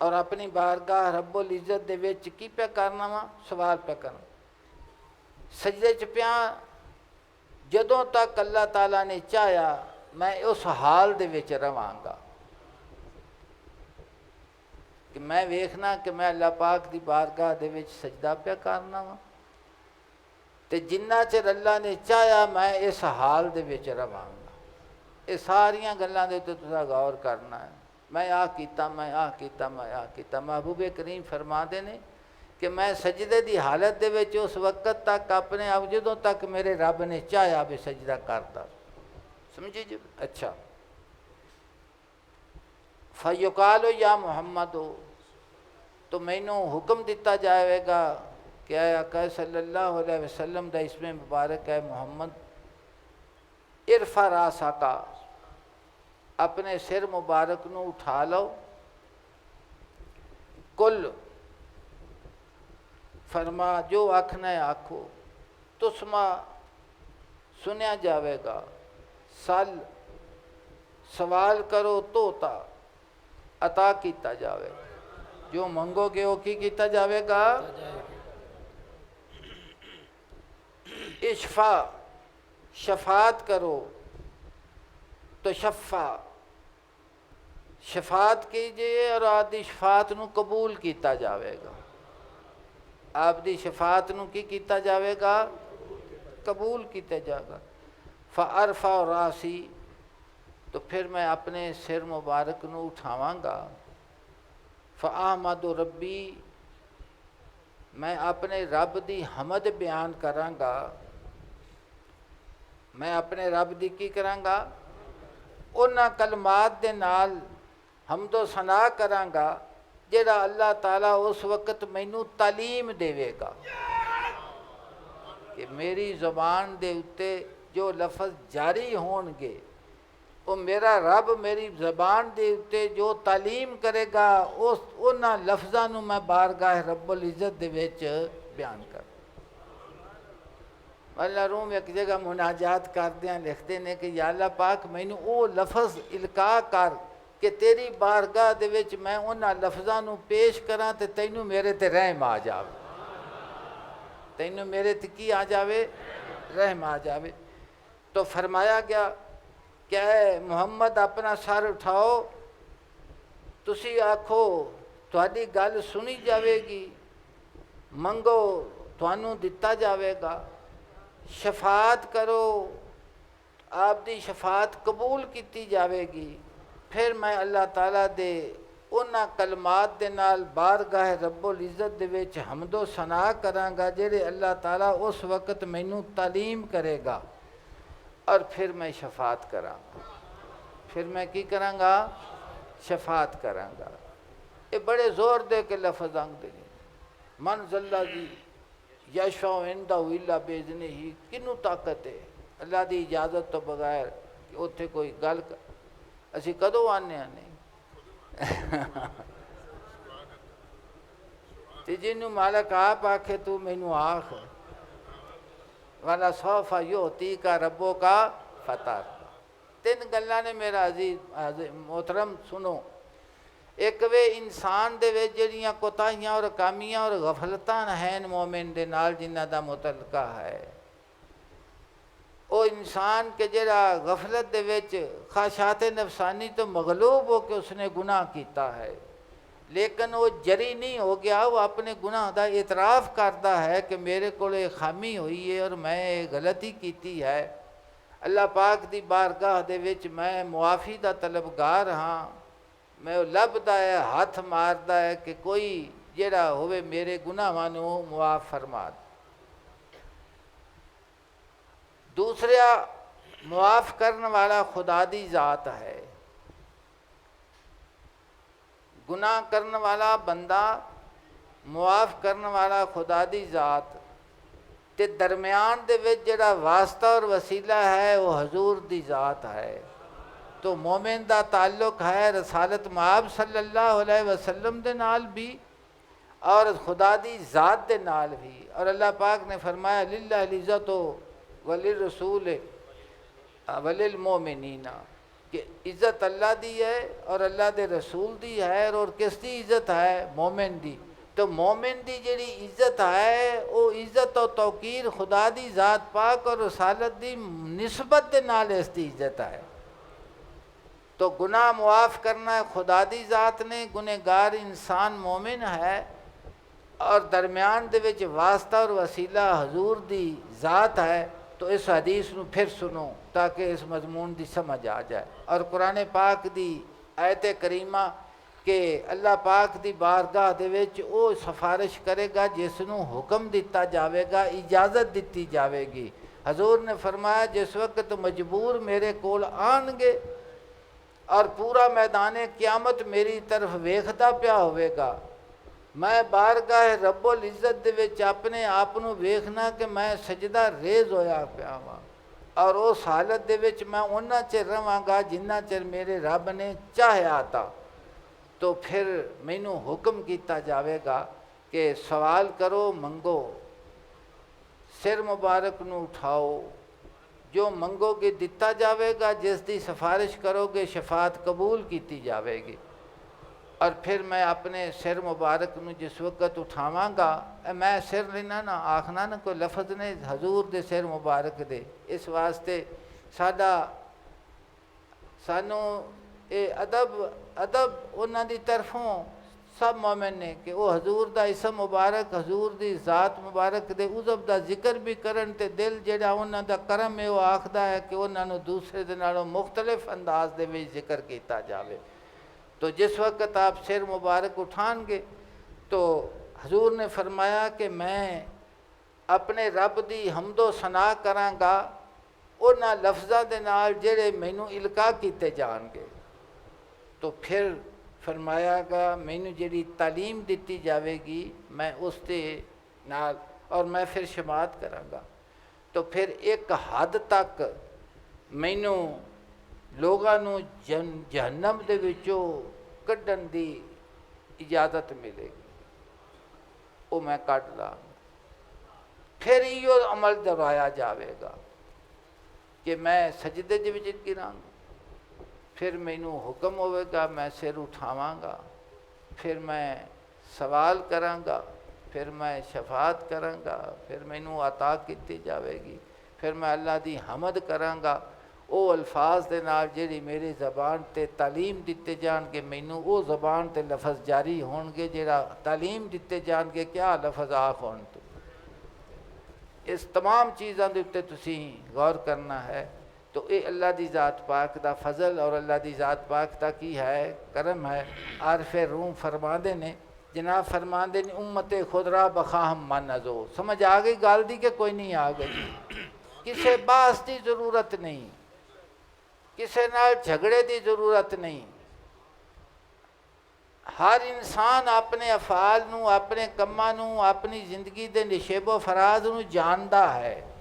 और अपनी बारगाह रब्बुल इज़्ज़त दे विच की पिया करना वां? सवाल पिया करना। सजदे च पिया, जदों तक अल्लाह ताला ने चाहया मैं उस हाल दे विच रवांगा कि मैं वेखना कि मैं अल्लाह पाक दी बारगाह दे विच सजदा पिया करना वां, ते जिन्ना चिर अल्लाह ने चाहया मैं इस हाल दे विच रवांगा। ये सारियां गल्लां दे उत्ते तुसां गौर करना है। मैं आ कीता, मैं आ कीता, मैं आ कीता। महबूबे करीम फरमाते ने कि मैं सजदे दी हालत दे विच उस वक्त तक अपने आप जदों तक मेरे रब ने चाहया भी सजदा करता। समझी जी? अच्छा। फ़युकालो या मोहम्मद हो, तो मैनू हुक्म दिता जाएगा कि आका सल्लल्लाहु अलैहि वसल्लम दा इसमें मुबारक है मोहम्मद, इरफा रासा का, अपने सिर मुबारक नू उठा लो। कुल, फरमा जो आखना है आखो, तुस्मा सुनिया जाएगा। सल, सवाल करो तोता अता किया जाएगा। जो मंगोगे वो की किया जाएगा? इशफा, शफात करो तो शफा, शफात कीजिए और आदि शफात नू कबूल किया जाएगा। आपकी शफात नू की किया जाएगा? कबूल किया जाएगा। फ़अरफ़ा रासी, तो फिर मैं अपने सिर मुबारक नू उठावांगा। फ़अहमदु रब्बी, मैं अपने रब दी हमद बयान करांगा। मैं अपने रब दी की करांगा? उन्हां कलमात दे नाल हमदो सना करांगा जेड़ा अल्लाह ताला उस वक्त मैनू तालीम देवेगा कि मेरी ज़बान दे उत्ते जो लफज जारी होणगे वो मेरा रब मेरी ज़बान दे उत्ते जो तालीम करेगा उस उन्हां लफ्ज़ां नू मैं बारगाह रब्बुल इज़्ज़त दे विच बयान कर। अल्लाह रूम एक जगह मुनाजात करदियां लिखते ने कि या अल्लाह पाक मैनू वो लफज इल्का कर कि तेरी बारगाह दे विच मैं उन्हां लफ्ज़ां नू पेश करां ते तैनू मेरे ते रहम आ जावे। तैनू मेरे ते की आ जावे? रहम आ जावे। तो फरमाया गया क्या है मुहम्मद अपना सर उठाओ, तुसी आखो तुहाडी गल सुनी जाएगी, मंगो ਤੁਹਾਨੂੰ ਦਿੱਤਾ ਜਾਵੇਗਾ। ਸ਼ਫਾਅਤ ਕਰੋ, ਆਪ ਦੀ ਸ਼ਫਾਅਤ ਕਬੂਲ ਕੀਤੀ ਜਾਵੇਗੀ। ਫਿਰ ਮੈਂ ਅੱਲਾਹ ਤਾਲਾ ਦੇ ਉਹਨਾਂ ਕਲਮਾਤ ਦੇ ਨਾਲ ਬਾਰਗਾਹ ਰੱਬੁਲ ਇੱਜ਼ਤ ਦੇ ਵਿੱਚ ਹਮਦੋ ਸਨਾ ਕਰਾਂਗਾ ਜਿਹੜੇ ਅੱਲਾਹ ਤਾਲਾ ਉਸ ਵਕਤ ਮੈਨੂੰ ਤਾਲੀਮ ਕਰੇਗਾ। ਔਰ ਫਿਰ ਮੈਂ ਸ਼ਫਾਅਤ ਕਰਾਂਗਾ। ਫਿਰ मैं की करांगा? शफात करांगा। ये बड़े जोर दे के लफ्ज़ आंदे ने, मन जल्ला जी यशा इंदा इला बेजने ही, किनू ताकत है अल्लाह की इजाज़त तो बगैर कि उत्थे कोई गल असी कदों आने नहीं। ते जिन्नू मालक आप आखे तू मैनू आख, वाला सौफा योती का रब्बों का फता। तीन गल्लां ने मेरा अजीज मोहतरम सुनो। एक वे इंसान दे विच जिहड़ियां कोताहियां और कामियां और गफलतां हैं मोमिन दे नाल जिन्हां दा मुतलका है, वो इंसान के जिहड़ा गफलत दे विच ख्वाहिशात नफसानी तो मगलूब हो के उसने गुनाह किया है, लेकिन वो जरी नहीं हो गया। वो अपने गुनाह का इतराफ़ करता है कि मेरे को खामी हुई है और मैं गलती की है। अल्लाह पाक दी बारगाह दे विच मैं मुआफ़ी दा तलबगार हाँ। मैं लभदा है, हथ मारदा है कि कोई जिहड़ा होवे मेरे गुनाहां नूं मुआफ़ फरमा दे। दूसरा, मुआफ़ करने वाला खुदा दी ज़ात है। गुनाह करने वाला बंदा, मुआफ़ करने वाला खुदा दी ज़ात, ते दरम्यान दे विच जिहड़ा वास्ता और वसीला है वो हजूर दी ज़ात है। तो मोमिन दा ताल्लुक है रसालत माब सल्लल्लाहु अलैहि वसल्लम दे नाल भी और खुदा दी ज़ात दे नाल भी। और अल्लाह पाक ने फरमाया लिल्लाहिल इज़्ज़तु वलिर रसूल वलिल मोमिनीना, कि इज़्ज़त अल्लाह दी है और अल्लाह दे रसूल दी है। और किसकी इज़्ज़त है? मोमिन दी। तो मोमिन दी जिहड़ी इज़्ज़त है वो इज़्ज़त और तौकीर खुदा दी ज़ात पाक और रसालत दी निस्बत दे नाल इसकी इज़्ज़त है। तो गुनाह मुआफ़ करना है खुदा दी ज़ात ने, गुनहगार इंसान मोमिन है, और दरम्यान दे विच वास्ता और वसीला हजूर दी ज़ात है। तो इस हदीस नूं फिर सुनो ताकि इस मजमून की समझ आ जाए। और कुरान पाक दी आयत करीमा कि अल्लाह पाक दी बारगाह दे विच वो सिफारिश करेगा जिसनूं हुक्म दिता जाएगा, इजाज़त दी जाएगी। हजूर ने फरमाया जिस वक्त मजबूर मेरे कोल आनगे और पूरा मैदान क़यामत मेरी तरफ वेखदा पिया होवेगा, मैं बारगाह रब्बुल इज़्ज़त दे विच अपने आप नूं वेखना कि मैं सजदा रेज़ होया पिया वां, और उस हालत दे विच मैं उन्ना चिर रहांगा जिन्ना चिर मेरे रब ने चाह्या था। तो फिर मैनू हुक्म किया जाएगा कि सवाल करो, मंगो, सिर मुबारक नू उठाओ, जो मंगोगे दिता जाएगा, जिसकी सिफारिश करोगे शफात कबूल की जाएगी। और फिर मैं अपने सिर मुबारक नू जिस वक्त उठावांगा, मैं सिर लेना ना आखना ना कोई लफज ने हजूर दे सिर मुबारक दे, इस वास्ते साडा सानू ये अदब उन्हां दी तरफों सब मोमिन ने कि वो हजूर दा इसम मुबारक, हजूर दी ज़ात मुबारक दे उज़ब दा जिक्र भी करन ते दिल जिहड़ा उन्हां दा करम है वो आखदा है कि उन्हां नूं दूसरे दे नालों मुख्तलिफ अंदाज दे विच जिक्र किया जावे। तो जिस वक्त आप सिर मुबारक उठाएंगे तो हजूर ने फरमाया कि मैं अपने रब दी हमदो सना करांगा उन्हां लफ्ज़ां दे नाल जिहड़े मैनू इल्का कीते जाणगे। तो फिर फरमायागा मैनू जिहड़ी तालीम दी जाएगी मैं उसके नाल और मैं फिर शमात करांगा। तो फिर एक हद तक मैनू लोगों नू जहन्नम दे विचों कड्ढण दी इजाज़त मिलेगी, वो मैं कढ़ लांगा। फिर इहो अमल दोहराया जाएगा कि मैं सजदे दे विच गिरांगा, फिर मैनू हुक्म होवेगा मैं सिर उठावांगा, फिर मैं सवाल करांगा, फिर मैं शफात करांगा, फिर मैनू अता की जाएगी, फिर मैं अल्लाह दी हमद करांगा। वो अल्फाज दे नाल जिहड़ी मेरी ज़बान ते तालीम दिते जाणगे, मैनू वो ज़बान ते लफज जारी होणगे जिहड़ा तालीम दिते जाणगे क्या लफज आख होण तो इस तमाम चीज़ों के उत्ते तुसी गौर करना है। तो ये अल्लाह की ज़ात पाक का फजल और अल्लाह की ज़ात पाक का की है करम है। आरफे रूम फरमाते ने, जनाब फरमाते ने, उम्मते खुदरा बखाहम मन अजो। समझ आ गई गल दी कि कोई नहीं आ गई? किसी बहस की जरूरत नहीं, किसी नाल झगड़े की जरूरत नहीं। हर इंसान अपने अफाल नू, अपने कम्मां नू, अपनी जिंदगी के निशेबो फराज नू जानता है।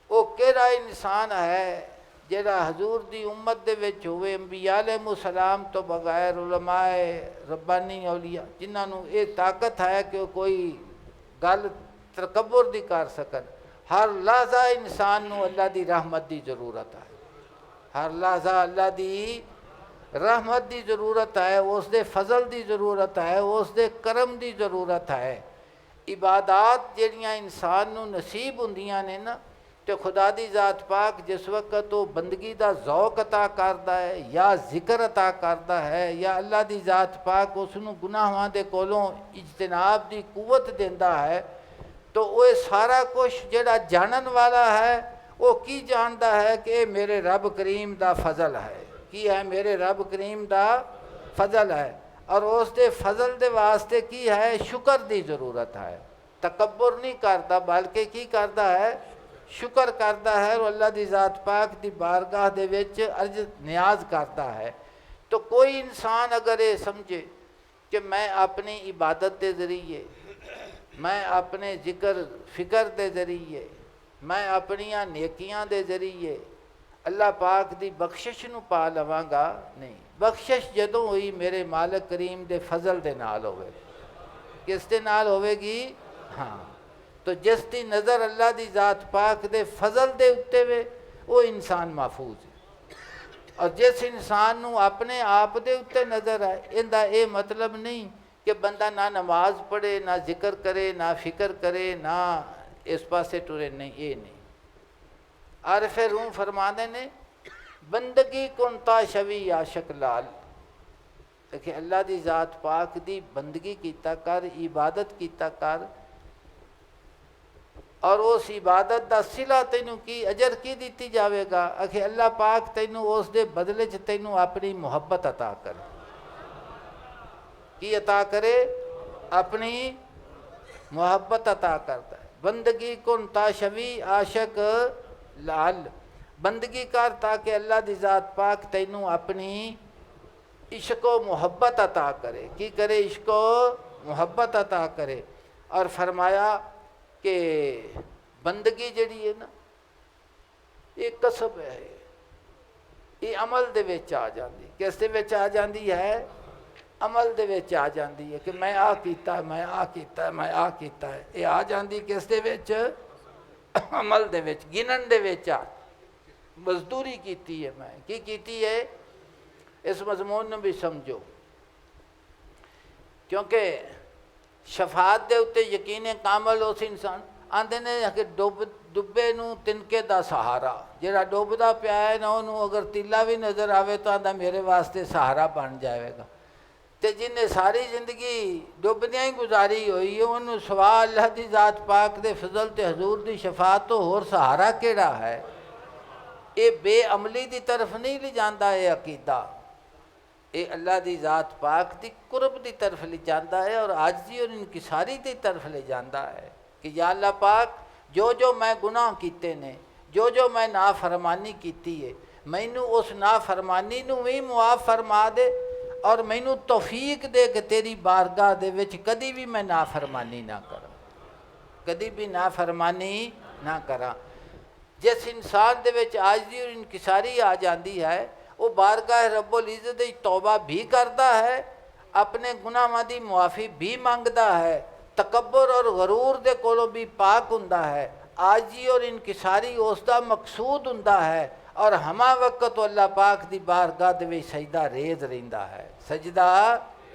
वो केड़ा इंसान है जेड़ा हजूर दी उम्मत दे विच होवे, अंबिया अलैहिमुस्सलाम तो बगैर उलमाए रब्बानी औलिया जिन्होंने ये ताकत है कि कोई गल तकब्बुर दी कर सकन। हर लहजा इंसान नू अल्लाह दी रहमत दी जरूरत है। हर लहजा अल्लाह दी रहमत की जरूरत है, उसके फजल की जरूरत है, उसके करम की जरूरत है। इबादात जड़ियाँ इंसान नू नसीब होंदियां ने ना, तो खुदा दी ज़ात पाक जिस वक्त वो बंदगी का जौक अता करता है या जिक्र अता करता है या अल्लाह की ज़ात पाक उसनू गुनाहां दे कोलों इज्तनाब की कुवत देंदा है, तो वो सारा कुछ जड़ा जानन वाला है वो की जानता है कि मेरे रब करीम का फजल है। की है? मेरे रब करीम का फजल है। और उसके फजल के वास्ते की है? शुक्र की जरूरत है। तकब्बुर नहीं करता बल्कि की करता है? शुक्र करता है और अल्लाह की ज़ात पाक की बारगाह दे विच अर्ज न्याज करता है। तो कोई इंसान अगर ये समझे कि मैं अपनी इबादत के जरिए, मैं अपने जिक्र फिक्र के जरिए, मैं अपनिया नेकियां के जरिए अल्लाह पाक की बख्शिश नू पा लवांगा, नहीं। बख्शिश जदों हुई मेरे मालिक करीम के फजल के नाल होवे। किस दे नाल होवेगी? हाँ, तो जिस दी नज़र अल्लाह की ज़ात पाक दे फजल दे उत्ते वे वो इंसान महफूज है। और जिस इंसान नू अपने आप दे उत्ते नज़र है, इनका ये मतलब नहीं कि बंदा ना नमाज पढ़े, ना जिक्र करे, ना फिक्र करे, ना इस पासे टुरे, नहीं, ये नहीं। आरफे रूम फरमाते ने, बंदगी कुंता शवी आशक लाल। देखिए अल्लाह की ज़ात पाक दी बंदगी कीता कर, इबादत कीता कर, और उस इबादत का सिला तेनू की अजर की दी जाएगा? आखिर अल्लाह पाक तेनू उस दे बदले च तेनू अपनी मुहब्बत अता करे। की अता करे? अपनी मुहब्बत अता करता है। बंदगी कुन ताशवी आशक लाल, बंदगी कर ताकि अल्लाह की ज़ात पाक तेनू अपनी इश्को मुहब्बत अता करे। की करे? इश्को मुहब्बत अता करे। और फरमाया कि बंदगी जड़ी है ना, ये कसब है, ये अमल दे विच आ जाती। किस दे विच आ जाती है? अमल दे विच आ जाती है कि मैं आ कीता, मैं आ कीता, मैं आ कीता है। ये आ जाती किस दे विच? अमल दे विच, गिनन दे विच आ। मजदूरी कीती है मैं, की कीती है? इस मजमून में भी समझो, क्योंकि शफात दे उत्ते यकीन कामल उस इंसान आंदे ने कि डुब्बे नू तिनके दा सहारा, जिहड़ा डुबदा पिया है ना उन्होंने अगर तीला भी नज़र आवे तो आंदा मेरे वास्ते सहारा बन जाएगा। तो जिन्हें सारी जिंदगी डुबदियां ही गुजारी हुई है उन्होंने सवा अल्लाह की ज़ात पाक दे फजल ते हजूर की शफात तो होर सहारा केड़ा है? ये बेअमली की तरफ नहीं ले जाता है अकीदा, ये अल्लाह की ज़ात पाक की कुर्ब की तरफ ले जाता है और आजजी और इनकिसारी की तरफ ले जाता है कि या अल्लाह पाक जो जो मैं गुनाह किए ने, जो जो मैं नाफरमानी की है, मैनू उस नाफरमानी नू भी मुआफ़ फरमा दे और मैनू तौफीक दे कि तेरी बारगाह दे विच कदी भी मैं नाफरमानी ना करा, कदी भी नाफरमानी ना करा। जिस इंसान दे विच आजजी और इनकिसारी आ जाती है वो बारगाह रब्बुल इज़्ज़त दी तौबा भी करता है, अपने गुनाहां दी मुआफ़ी भी मंगता है, तकब्बुर और गरूर दे कोलों भी पाक हुंदा है, आजी और इनकिसारी उसका मकसूद हुंदा है और हमा वक्त तो अल्लाह पाक दी बारगाह दे विच सजदा रेज़ रहिंदा है, सजदा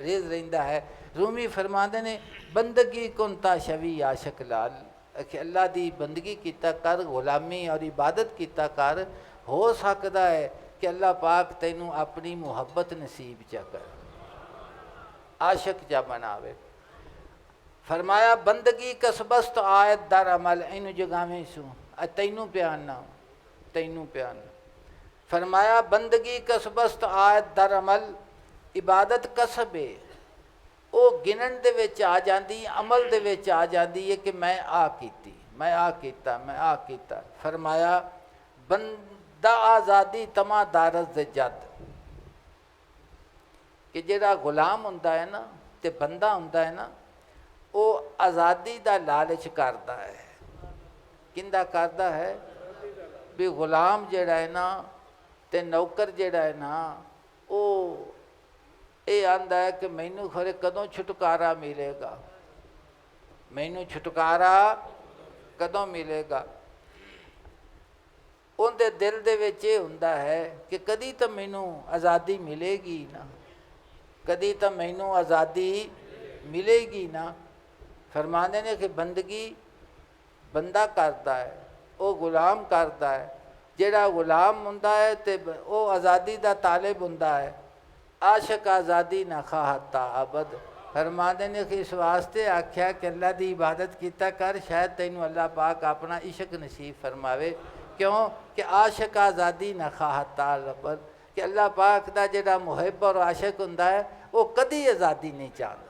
रेज़ रहिंदा है। रूमी फरमाते ने, बंदगी कुंता शवी आशक लाल, कि अल्लाह दी बंदगी कीता कर, गुलामी और इबादत कीता कर, हो सकता है कि अल्लाह पाक तैनू अपनी मुहब्बत नसीब चा कर, आशक चा बनावे। फरमाया बंदगी कसबस्त आयत दर अमल, इनू जगावें सू तैनू प्याना, तैनू प्याना। फरमाया बंदगी कसबस्त आयत दर अमल, इबादत कसब है, वो गिनन दे विच आ जाती, अमल दे विच आ जाती है कि मैं आ कीती, मैं आ कीता, मैं आ कीता। फरमाया बंदा आज़ादी तमा दारस दे जद, कि जिहड़ा गुलाम हुंदा है ना ते बंदा हुंदा है ना, वो आज़ादी दा लालच करदा है। किंदा करदा है भी गुलाम जिहड़ा है ना ते नौकर जिहड़ा है ना, वो ये आंदा है कि मैनू खरे कदों छुटकारा मिलेगा, मैनू छुटकारा कदों मिलेगा। उनके दिल दे विच ये हुंदा है कि कदी तो मैनू आज़ादी मिलेगी ना, कदी तो मैनू आज़ादी मिलेगी ना। फरमाते ने कि बंदगी बंदा करता है, वो गुलाम करता है। जिहड़ा गुलाम हुंदा है ते वो आज़ादी का तालिब हुंदा है। आशक आज़ादी ना खाहता अबद, फरमाते ने कि इस वास्ते आख्या कि अल्लाह की इबादत किया कर, शायद तैनू अल्लाह पाक अपना इश्क नसीब फरमावे। क्यों कि आशक आज़ादी ना खाहता अबद, कि अल्लाह पाक का जिहड़ा मुहिब और आशक हुंदा है वो कदी आज़ादी नहीं चाहता,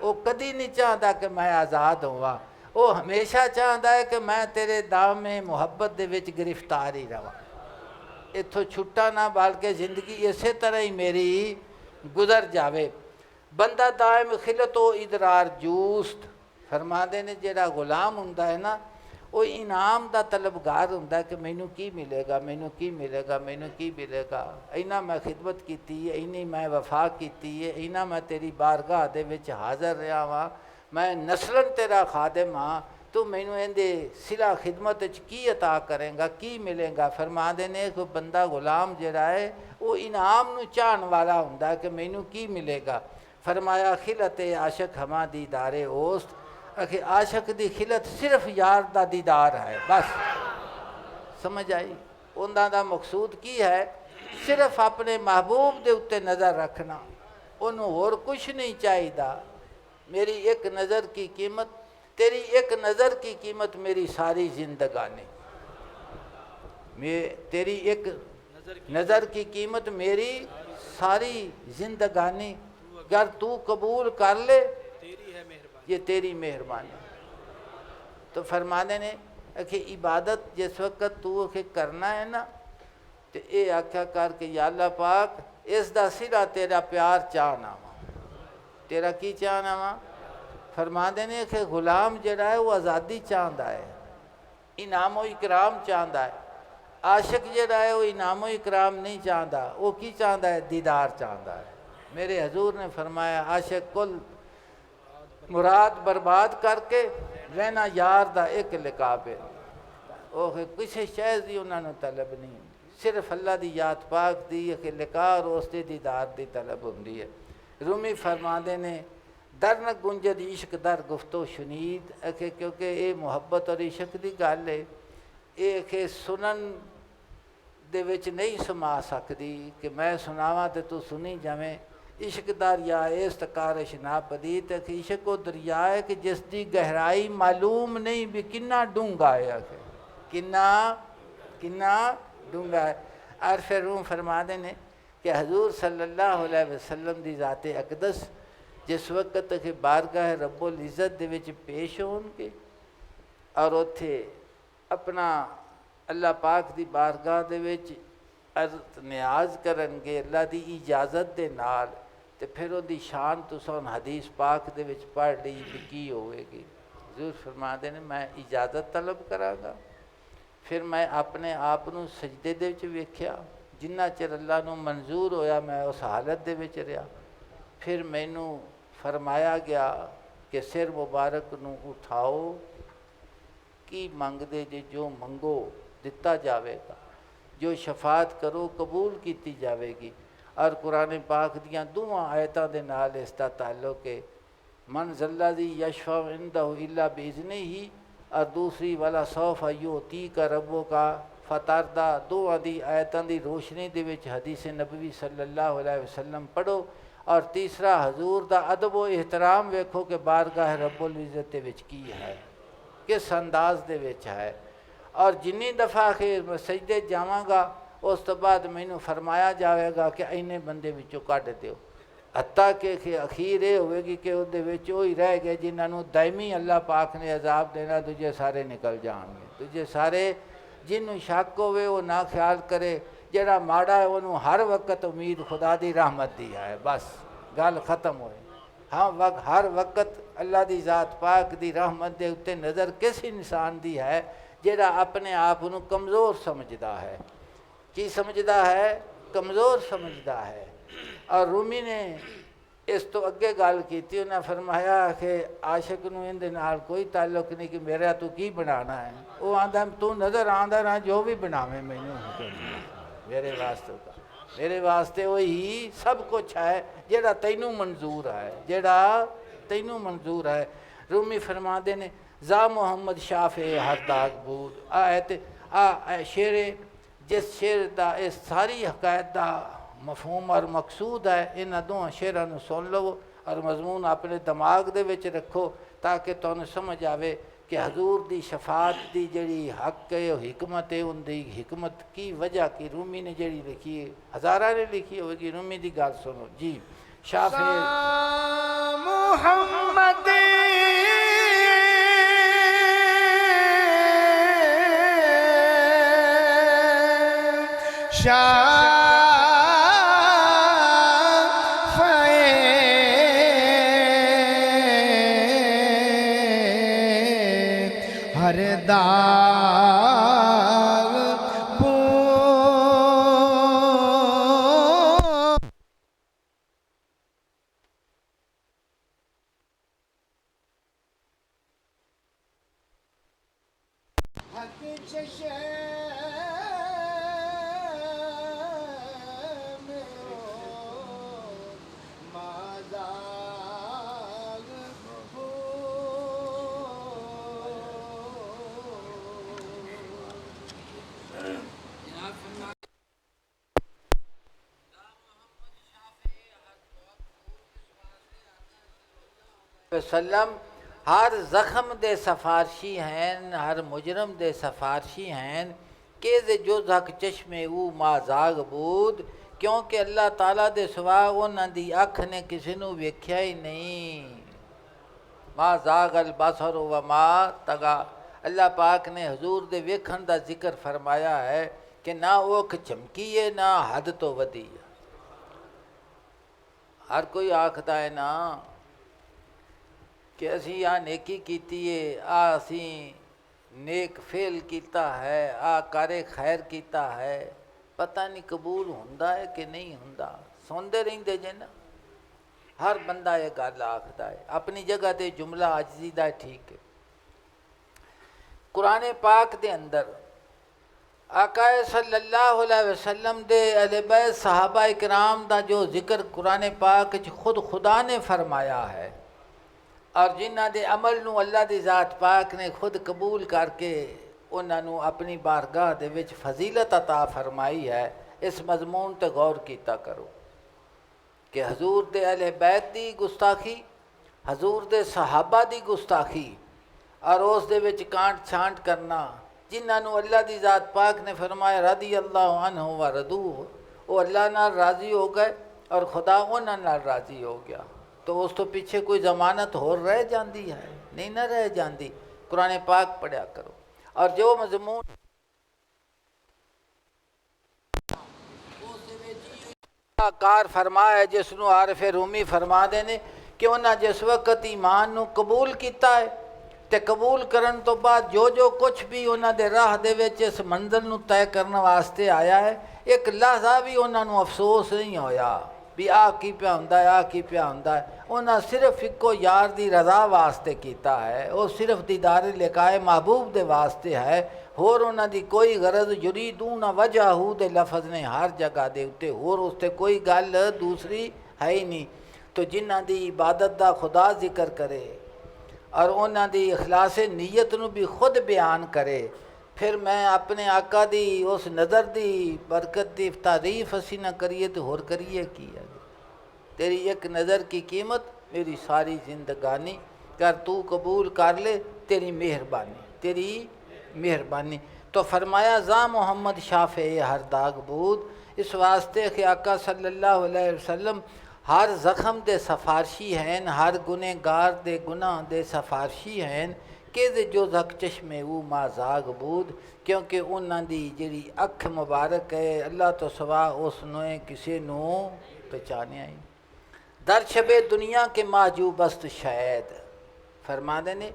वो कदी नहीं चाहता कि मैं आज़ाद होवां। वो हमेशा चाहता है कि मैं तेरे दामे मुहब्बत दे विच गिरफ्तार ही रहां, इत्थों छुट्टा ना, बल्कि जिंदगी इसे तरह ही मेरी गुजर जावे। बंदा दायम खिलतो इदरार जूस्त, फरमाते ने जिहड़ा गुलाम हुंदा है ना, वो इनाम का तलबगार हुंदा है कि मैनू की मिलेगा, मैनू की मिलेगा, मैनू की मिलेगा। इन्ना मैं खिदमत की है, इन्नी मैं वफा की है, इन्ना मैं तेरी बारगाह दे विच हाज़र रहा वां, मैं नस्लन तेरा खादिम हाँ, तू मैनू इहदे सिला खिदमत की अता करेंगा, की मिलेगा। फरमाते ने कोई बंदा गुलाम जिहड़ा है वो इनाम नू चाहन वाला हुंदा है कि मैनू की मिलेगा। फरमाया खिलते आशक हमा दीदारे ओस्त, आखिर आशक दी खिलत सिर्फ यार दा दीदार है, बस समझ आई। उन्हां दा मकसूद की है, सिर्फ अपने महबूब दे उत्ते नज़र रखना, उन्होंने होर कुछ नहीं चाहिदा। मेरी एक नज़र की कीमत, तेरी एक नज़र की कीमत मेरी सारी जिंदगानी, तेरी एक नज़र की कीमत मेरी सारी जिंदगानी, अगर तू कबूल कर ले ये तेरी मेहरबानी। तो फरमाने ने कि इबादत जिस वक्त तू करना है ना, तो ये आख्या कर कि या अल्लाह पाक इसका सिरा तेरा प्यार चाहना वा, तेरा की चाहना वा। फरमाते ने कि गुलाम जिहड़ा है वो आज़ादी चाहता है, इनामो इकराम चाहता है। आशिक जिहड़ा है वो इनामो इकराम नहीं चाहता, वो की चाहता है, दीदार चाहता है। मेरे हजूर ने फरमाया आशिक कुल मुराद बर्बाद करके रहना यार दा एक लिकाबे, ओह किसी शह की उन्होंने तलब नहीं, सिर्फ अल्लाह की याद पाक दी कि लिका और उसके दीदार की तलब होंदी है। रूमी फरमाते ने दर न गुंजद इश्क दर गुफ्तो शुनीद, अखे क्योंकि ये मुहब्बत और इश्क की गल है, ये कि सुनन दे विच नहीं समा सकती कि मैं सुनावा तो तू सुनी जावें। इश्क दरिया इस तकारश ना पदीत, इश्क वो दरिया है कि जिसकी गहराई मालूम नहीं भी किन्ना डूंगा है, किन्ना किन्ना डूंगा है। और फिर रूम फरमाते ने कि हजूर सल्लल्लाहु अलैहि वसल्लम की ज़ाते अकदस जिस वक्त के बारगाह रब्बुल इज़्ज़त दे विच पेश होणगे और उत्थे अपना अल्लाह पाक की बारगाह दे विच अर्ज़ नियाज करनगे अल्लाह की इजाज़त दे नाल, तो फिर उहदी शान तुसां हदीस पाक दे विच पढ़ ली भी की होवेगी। हजूर फरमाते ने मैं इजाज़त तलब करांगा। फिर मैं अपने आप नूं सजदे दे विच वेख्या, जिन्ना चिर अल्लाह नूं मंजूर होया मैं उस हालत दे विच रहा। फिर मैनू फरमाया गया कि सिर मुबारक नूं उठाओ, की मंगदे जे जो मंगो दिता जाएगा, जो शफात करो कबूल की जाएगी। और कुरान पाक दियाँ दोवां आयतां दे नाल इसका ताल्लुक है, मन ज़ल्लज़ी यशफ़अ इंदहु इल्ला बिइज़्निही ही, और दूसरी वाला सौफ़ युअती का रब्बो का फतरदा। दोवां दी आयतां दी रोशनी दे विच हदीस नबवी सल्लल्लाहु अलैहि वसल्लम पढ़ो और तीसरा हजूर दा अदब व एहतराम वेखो कि बारगाह रब्बुल इज़्ज़त दे विच की है, किस अंदाज दे विच है। और जिन्नी दफ़ा के सजदे जावांगा उस तो बाद मैनू फरमाया जाएगा कि इन्ने बंदे विचों कढ़ दिओ, हत्ता कि अखीर ये होगी कि उहदे विच ही रह गए जिन्होंने दायमी अल्लाह पाक ने अजाब देना, दूजे सारे निकल जाएंगे। दूजे सारे जिन्हों शक होवे वो ना ख्याल करे, जड़ा माड़ा है उन्होंने हर वक्त उम्मीद खुदा दी रहमत दी है, बस गल खत्म होए। हाँ हर वक्त अल्लाह दी ज़ात पाक दी रहमत दे उत्ते नज़र किस इंसान दी है जड़ा अपने आप को कमज़ोर समझदा है। की समझदा है? कमज़ोर समझदा है। और रूमी ने इस तो अगे गल की, उन्हें फरमाया कि आशिक नूं इहदे नाल कोई ताल्लुक नहीं कि मेरा तू की बनाना है। वो आंदा तू नज़र आंदा ना जो भी बनावे मैनू मेरे वास्ते का, मेरे वास्ते वही सब कुछ है जेड़ा तैनू मंजूर है, जेड़ा तैनू मंजूर है। रूमी फरमाते ने जा मुहम्मद शाफे हर दाग बूद आ शेरे जिस शेर का इस सारी हकायत का मफहूम और मकसूद है, इन्होंने दोनों शेरों को सुन लो और मजमून अपने दिमाग दे विच रखो ताकि तुहानूं समझ आवे कि हजूर दी शफात दी जड़ी हक है हिकमत है, उनकी हिकमत की वजह की रूमी ने जड़ी लिखी है, हज़ारा ने लिखी होगी, रूमी की गल सुनो जी। शाफे मुहम्मद हर दाग वसल्लम हर जख्म दे सफारशी हैं, हर मुजरम दे सफारशी हैं कि जो जक चश्मे ऊ माजाग बूद, क्योंकि अल्लाह ताला दे सिवा उन्हां दी अख ने किसी नूं वेख्या ही नहीं। माजाग अल बसर व मा तगा, अल्लाह पाक ने हजूर दे वेखण दा जिक्र फरमाया है कि ना वो अख चमकी है ना हद तो वधी है। हर कोई आखदा है ना कि असी आ नेकी कीती है, आ असी नेक फेल किया है, आ कारे खैर किया है, पता नहीं कबूल हुंदा है कि नहीं हुंदा। सुनते रहते जे ना, हर बंदा ये गल आखदा है, अपनी जगह ते जुमला अजजी दा ठीक है। कुरान पाक दे अंदर आकाए सल्लल्लाहु अलैहि वसल्लम दे अहले बैत सहाबा इकराम दा जो जिक्र कुरान पाक च खुद खुदा ने फरमाया है और जिन्हां दे अमल नूं अल्लाह दी ज़ात पाक ने खुद कबूल करके उन्होंने अपनी बारगाह दे विच फजीलत अता फरमाई है, इस मजमून ते गौर कीता करो कि हजूर दे अहले बैत दी गुस्ताखी, हजूर दे सहाबा दी गुस्ताखी और उस दे विच कांट छांट करना, जिन्होंने अल्लाह दी ज़ात पाक ने फरमाया रदी अल्लाह अन्हु व रदू, वो अल्लाह नाल राज़ी हो गए और खुदा उन्हां नाल राज़ी हो गया। तो उस तो पीछे कोई ज़मानत होर रह जाती है? नहीं ना रह जाती। कुरान पाक पढ़िया करो और जो मजमून कार फरमाया जिसनों आरफे रूमी फरमा देने कि उन्हें जिस वक्त ईमान नूं कबूल किया है तो कबूल करन तो बाद जो जो कुछ भी उन्होंने राह दे विच इस मंजिल नूं तय करने वास्ते आया है, एक लहजा भी उन्होंने अफसोस नहीं होया भी आ की पिया हुंदा है, आ की पिया हुंदा है। उन्हें सिर्फ इको यार दी रज़ा वास्ते किया है, वो सिर्फ दीदार लिकाए महबूब दे वास्ते है, होर उन्हां दी कोई गरज युरीदून वजहू दे लफज ने हर जगह दे उत्ते, होर उसते कोई गल दूसरी है ही नहीं। तो जिन्हां दी इबादत दा खुदा जिक्र करे और उन्हां दी इखलास नीयत नूं भी खुद बयान करे, फिर मैं अपने आका दी उस नज़र दी बरकत दी तारीफ असी ना करिए तो होर करिए की है। तेरी एक नज़र की कीमत मेरी सारी जिंदगानी, कर तू कबूल कर ले तेरी मेहरबानी, तेरी मेहरबानी। तो फरमाया ज़ा मोहम्मद शाफ़े हर दाग बूद, इस वास्ते कि आका सल्लल्लाहु अलैहि वसल्लम हर ज़ख़म दे सफारशी हैं, हर गुनहगार दे गुनाह दे सफारशी हैं कि जो जक चश्मे वो माजाग बूद, क्योंकि उन्होंने दी जिहड़ी अख मुबारक है अल्लाह तो सवा उसने किसी नू पहचानिया ही। दर शबे दुनिया के माजूबस्त शायद फरमाते ने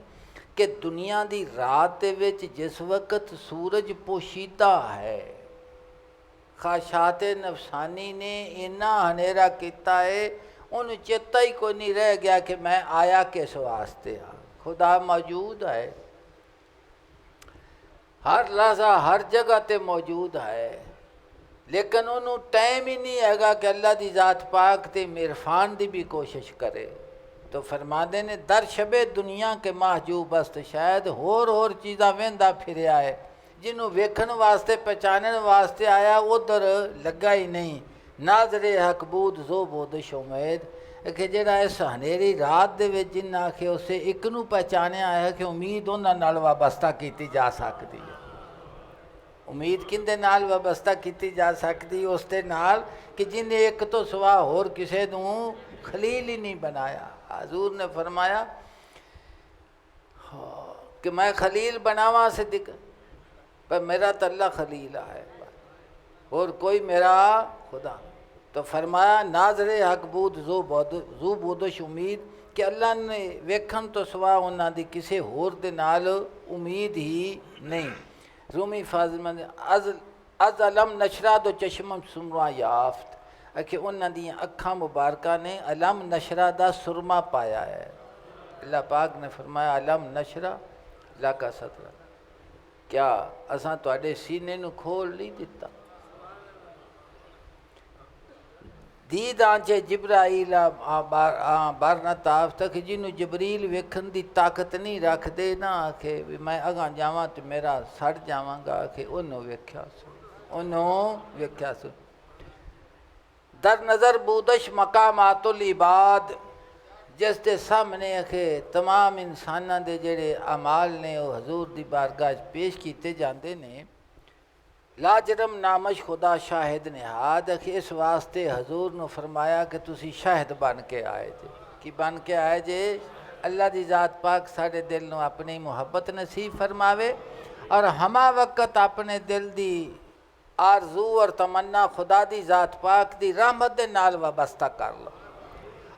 कि दुनिया की रात दे विच जिस वक्त सूरज पोशीदा है, खाशात नफसानी ने इन्ना हनेरा किया है उन्हें चेता ही कोई नहीं रह गया कि मैं आया किस वास्ते हाँ। खुदा मौजूद है, हर लहजा हर जगह ते मौजूद है, लेकिन उन्होंने टाइम ही नहीं हैगा कि अल्लाह की ज़ात पाक ते मिरफान की भी कोशिश करे। तो फरमाते ने दर शबे दुनिया के महजूब बस्त शायद होर चीज़ां वेंदा फिरिया है, जिन्हों वेखण वास्ते पहचानण वास्ते आया उधर लगा ही नहीं। नाजरे हकबूद जो बोदश उम्मीद कि जिहड़ा इस हनेरी रात दे विच जिन्ना आखे उसे एक नूं पहचानिया है कि उम्मीद उन्हां नाल वाबस्ता की जा सकती है। उम्मीद किंदे नाल वाबस्ता की जा सकती उस दे नाल कि जिन्हें एक तो सिवा होर किसी नूं खलील ही नहीं बनाया। हजूर ने फरमाया कि मैं खलील बनावा सिद्दीक, पर मेरा तो अल्लाह खलील है और कोई मेरा खुदा। तो फरमाया नाजरे हकबूद जू बोदश उम्मीद कि अल्लाह ने वेखन तो सिवा उन्हों की किसी होर दे नाल उम्मीद ही नहीं। रूमी फाज़िल अज अलम नशरा दो चश्म सुरमा याफ्त कि उन्हों दी अखा मुबारका ने अलम नशरा दा सुरमा पाया है। अल्लाह पाक ने फरमाया अलम नशरा लाका सतरा, क्या असां तुहाडे सीने नूं खोल नहीं दिता। दीद आंचे जिब्राइल बारना ताफ तक जिन्हों जबरील वेखन की ताकत नहीं रखते ना आखे भी मैं अगां जावां तो मेरा सड़ जावांगा, आखे उन्होंने वेख्या सो, उन्होंने वेख्या सो। दर नज़र बूदश मकामातुल इबाद, जिस दे सामने आखे तमाम इंसानां दे जेड़े अमाल ने वो हजूर दी बारगाह पेश किए जाते ने। लाजरम नामश खुदा शाहिद ने हाद कि इस वास्ते हजूर ने फरमाया कि तुसी शाहिद बन के आए जे। कि बन के आए जे अल्लाह की ज़ात पाक साढ़े दिल में अपनी मुहब्बत नसीब फरमावे और हमा वक्त अपने दिल की आरजू और तमन्ना खुदा की ज़ात पाक की रहमत दे नाल वाबस्ता कर लो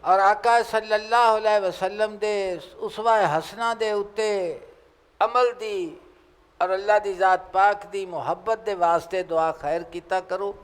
और आका सल्लल्लाहु अलैहि वसल्लम दे उसवा हसना दे उत्ते अमल दी और अल्लाह की ज़ात पाक की मुहब्बत के वास्ते दुआ खैर किया करो।